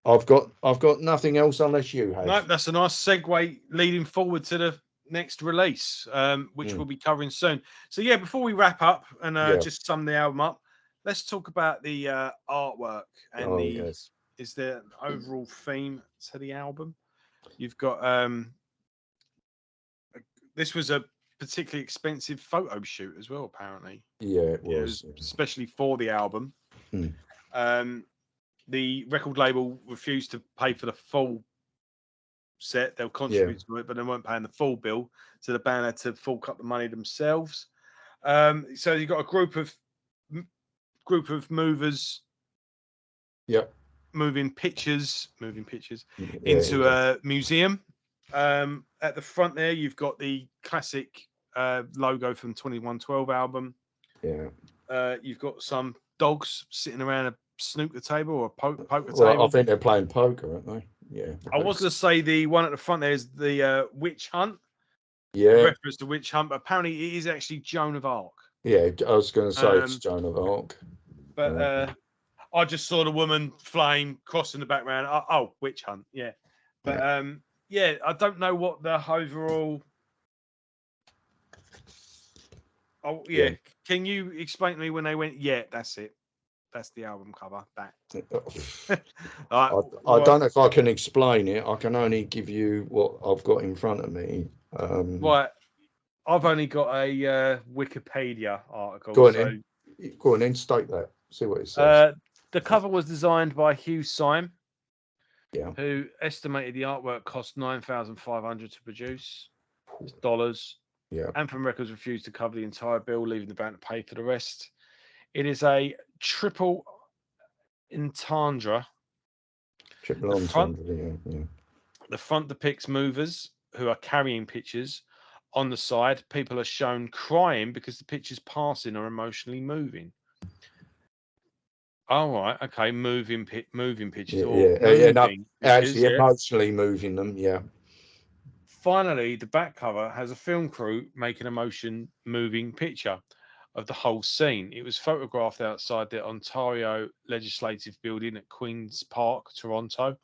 S2: I've got nothing else unless you have.
S1: No, that's a nice segue leading forward to the next release, which we'll be covering soon. So yeah, before we wrap up and just sum the album up, let's talk about the artwork and is there an overall theme to the album? You've got this was a particularly expensive photo shoot as well, apparently.
S2: Yeah, it was.
S1: Especially for the album. The record label refused to pay for the full set. They'll contribute to it, but they weren't paying the full bill, so the band had to fork up the money themselves. So you've got a group of movers.
S2: Yep.
S1: Moving pictures into a museum. At the front there, you've got the classic logo from 2112 album.
S2: Yeah.
S1: You've got some dogs sitting around a snooker table or a poker
S2: Well,
S1: table.
S2: I think they're playing poker, aren't they? Yeah.
S1: I was going to say the one at the front there is the witch hunt.
S2: Yeah.
S1: A reference to witch hunt, but apparently it is actually Joan of Arc.
S2: Yeah, I was going to say it's Joan of Arc.
S1: But I just saw the woman flame crossing the background. Oh, witch hunt. Yeah. But I don't know what the overall. Oh, yeah. Can you explain to me when they went, yeah, that's it. That's the album cover. That.
S2: I don't know if I can explain it. I can only give you what I've got in front of me.
S1: Right. I've only got a Wikipedia article.
S2: Go on then, state that. See what it says.
S1: The cover was designed by Hugh Syme,
S2: who
S1: estimated the artwork cost $9,500 to produce. It's dollars.
S2: Yeah.
S1: Anthem Records refused to cover the entire bill, leaving the band to pay for the rest. It is a triple entendre.
S2: Triple entendre, yeah.
S1: The front depicts movers who are carrying pictures. On the side, people are shown crying because the pictures passing are emotionally moving. Oh, right, okay, moving pictures.
S2: Actually, emotionally moving them, yeah.
S1: Finally, the back cover has a film crew making a motion-moving picture of the whole scene. It was photographed outside the Ontario Legislative Building at Queen's Park, Toronto.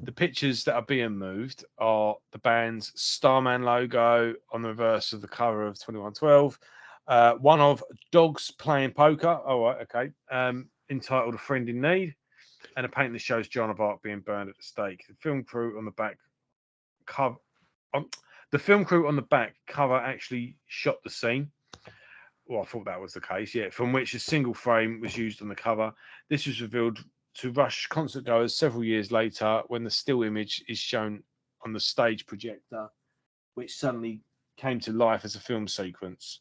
S1: The pictures that are being moved are the band's Starman logo on the reverse of the cover of 2112, one of dogs playing poker. Oh, right, okay. Entitled "A Friend in Need," and a painting that shows Joan of Arc being burned at the stake. The film crew on the back cover. The film crew on the back cover actually shot the scene. Well, I thought that was the case. Yeah, from which a single frame was used on the cover. This was revealed to Rush concert goers several years later when the still image is shown on the stage projector, which suddenly came to life as a film sequence.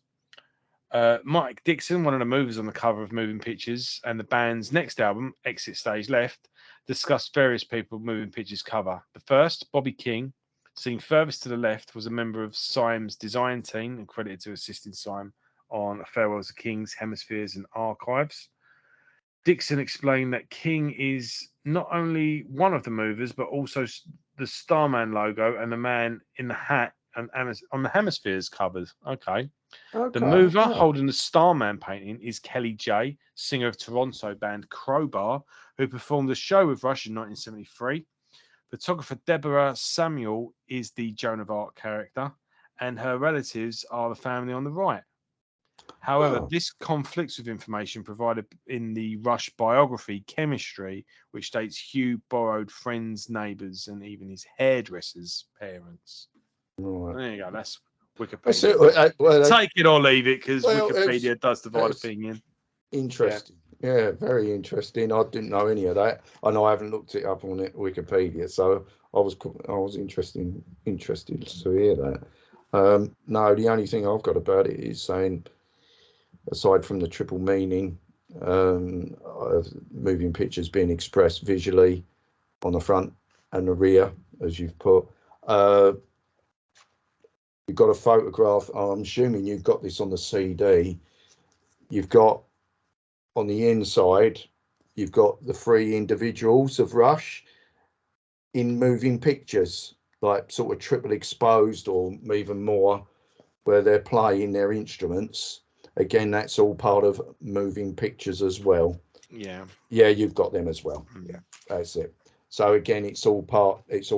S1: Mike Dixon, one of the movers on the cover of Moving Pictures and the band's next album, Exit Stage Left, discussed various people moving pictures cover. The first, Bobby King, seen furthest to the left, was a member of Syme's design team and credited to assisting Syme on Farewell to Kings, Hemispheres and Archives. Dixon explained that King is not only one of the movers, but also the Starman logo and the man in the hat and on the Hemispheres covers. Okay. The mover holding the Starman painting is Kelly J, singer of Toronto band Crowbar, who performed a show with Rush in 1973. Photographer Deborah Samuel is the Joan of Arc character, and her relatives are the family on the right. However, this conflicts with information provided in the Rush biography, Chemistry, which states Hugh borrowed friends, neighbours, and even his hairdresser's parents.
S2: Right.
S1: There you go. That's Wikipedia. Take it or leave it, because Wikipedia does divide opinion.
S2: Interesting. Yeah, very interesting. I didn't know any of that. I know I haven't looked it up on Wikipedia, so I was interested to hear that. No, the only thing I've got about it is saying, aside from the triple meaning of moving pictures being expressed visually on the front and the rear, as you've put, you've got a photograph. I'm assuming you've got this on the CD. You've got on the inside, you've got the three individuals of Rush in moving pictures, like sort of triple exposed or even more, where they're playing their instruments. Again, that's all part of moving pictures as well.
S1: Yeah,
S2: you've got them as well. Yeah, that's it. So again, it's all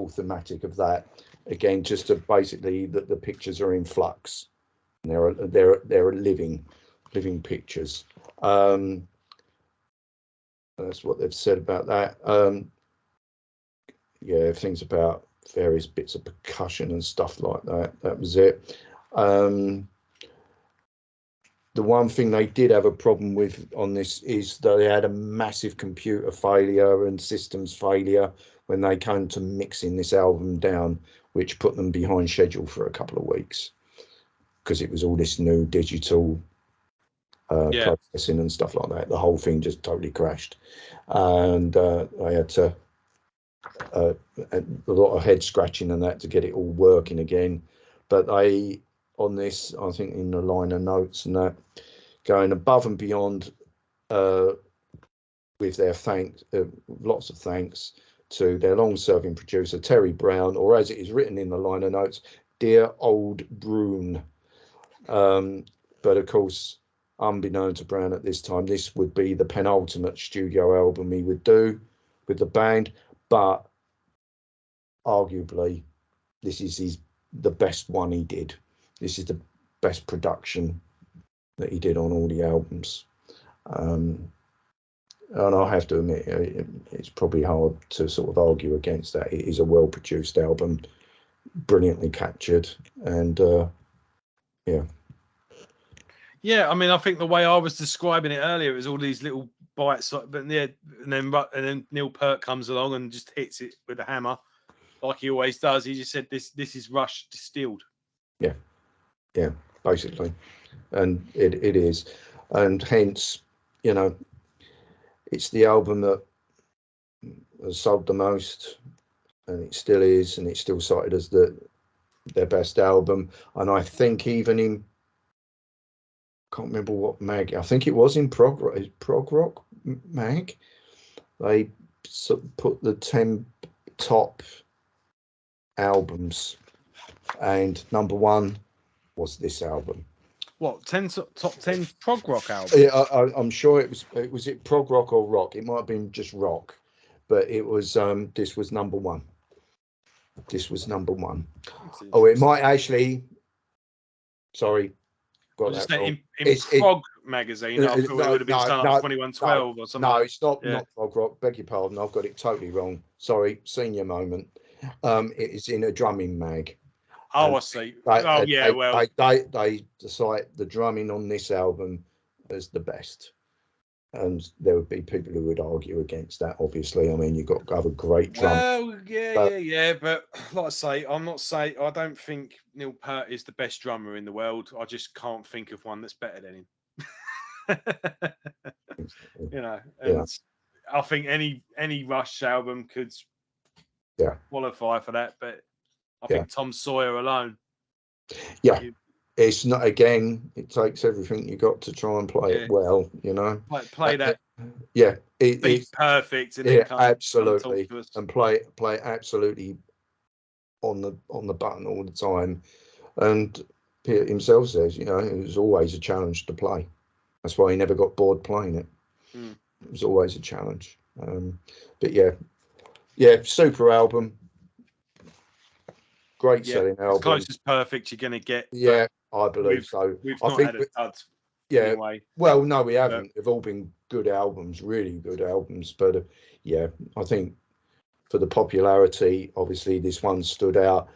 S2: thematic of that. Again, just to basically that the pictures are in flux. And they're living pictures. That's what they've said about that. Things about various bits of percussion and stuff like that. That was it. The one thing they did have a problem with on this is that they had a massive computer failure and systems failure when they came to mixing this album down, which put them behind schedule for a couple of weeks because it was all this new digital processing and stuff like that. The whole thing just totally crashed, and I had to a lot of head scratching and that to get it all working again. But they, on this, I think in the liner notes and that, going above and beyond with their thanks, lots of thanks to their long-serving producer Terry Brown, or as it is written in the liner notes, dear old Brune. But of course, unbeknown to Brown at this time, this would be the penultimate studio album he would do with the band, but arguably this is the best one he did. This is the best production that he did on all the albums. And I have to admit, it's probably hard to sort of argue against that. It is a well-produced album, brilliantly captured, and
S1: Yeah, I mean, I think the way I was describing it earlier, it was all these little bites, but and then Neil Peart comes along and just hits it with a hammer, like he always does. He just said, "This is Rush distilled."
S2: Yeah, basically, and it is, and hence, it's the album that has sold the most, and it still is, and it's still cited as their best album. And I think even in, can't remember what mag, I think it was in prog rock mag, they put the 10 top albums, and number one was this album.
S1: What, top 10 prog rock albums?
S2: Yeah, I'm sure it was it prog rock or rock. It might have been just rock, but it was this was number one. This was number one. Oh, it might actually. Sorry, got that wrong.
S1: In prog magazine, I thought it would have been done up 2112 or something.
S2: No, it's not prog rock. Beg your pardon, I've got it totally wrong. Sorry, senior moment. It is in a drumming mag.
S1: Oh, I see.
S2: They decide the drumming on this album as the best, and there would be people who would argue against that. Obviously, I mean, you've got to have a great drum.
S1: Well, but like I say, I don't think Neil Peart is the best drummer in the world. I just can't think of one that's better than him. And I think any Rush album could qualify for that, but I think Tom Sawyer alone.
S2: it's not, again, it takes everything you got to try and play
S1: Yeah.
S2: it well, you know.
S1: Like play that
S2: Yeah,
S1: beat
S2: it's
S1: perfect and then
S2: yeah,
S1: come talk
S2: absolutely,
S1: to us.
S2: and play absolutely on the button all the time. And Peter himself says, you know, it was always a challenge to play. That's why he never got bored playing it.
S1: Mm.
S2: It was always a challenge. But yeah, super album, great
S1: Yeah,
S2: selling
S1: as
S2: album.
S1: close as perfect you're going to get, but
S2: Yeah, I believe so.
S1: we've
S2: I
S1: not
S2: think,
S1: had a dud
S2: yeah,
S1: anyway.
S2: well, no, we
S1: But
S2: haven't. They've all been good albums, really good albums. But yeah, I think for the popularity, obviously this one stood out.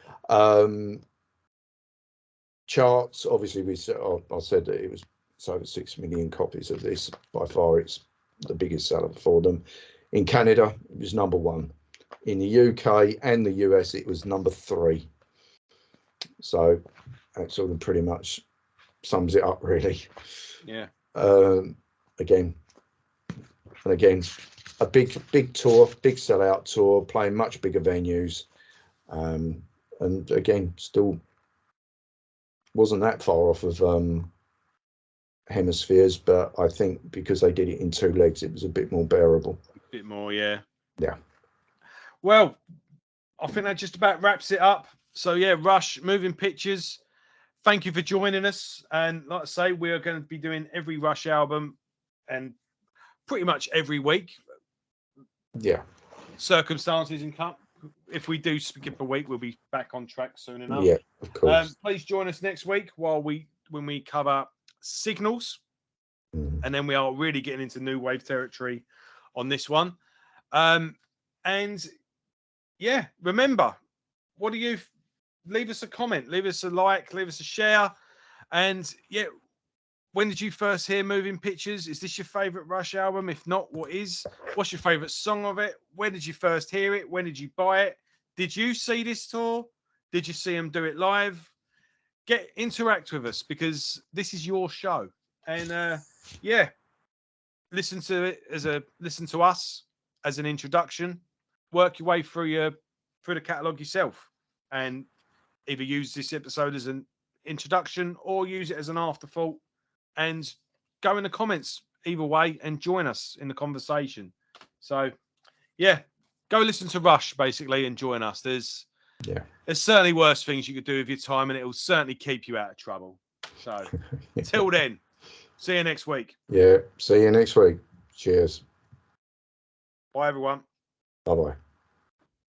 S2: Charts, obviously, I said that it was over 6 million copies of this. By far, it's the biggest seller for them. In Canada, it was number 1. In the UK and the US, it was number 3. So that sort of pretty much sums it up, really.
S1: yeah,
S2: Again and again, a big tour, big sellout tour, playing much bigger venues, and again, still wasn't that far off of Hemispheres, but I think because they did it in 2 legs, it was a bit more bearable.
S1: a bit more, yeah.
S2: Yeah.
S1: Well, I think that just about wraps it up. So yeah, Rush, Moving Pictures. Thank you for joining us. And like I say, we are going to be doing every Rush album and pretty much every week.
S2: Yeah.
S1: Circumstances and cut. If we do skip a week, we'll be back on track soon enough.
S2: Yeah, of course.
S1: Please join us next week when we cover Signals, and then we are really getting into new wave territory on this one. And yeah, remember, what do you leave us a comment, leave us a like, leave us a share, and yeah. When did you first hear Moving Pictures? Is this your favorite Rush album? If not, what is? What's your favorite song of it? When did you first hear it? When did you buy it? Did you see this tour? Did you see them do it live? Interact with us because this is your show. And yeah, listen to us as an introduction. Work your way through the catalog yourself, and either use this episode as an introduction or use it as an afterthought, and go in the comments either way and join us in the conversation. So yeah, go listen to Rush basically and join us. There's certainly worse things you could do with your time, and it will certainly keep you out of trouble. So till then, see you next week.
S2: Yeah, see you next week. Cheers.
S1: Bye everyone.
S2: Bye-bye.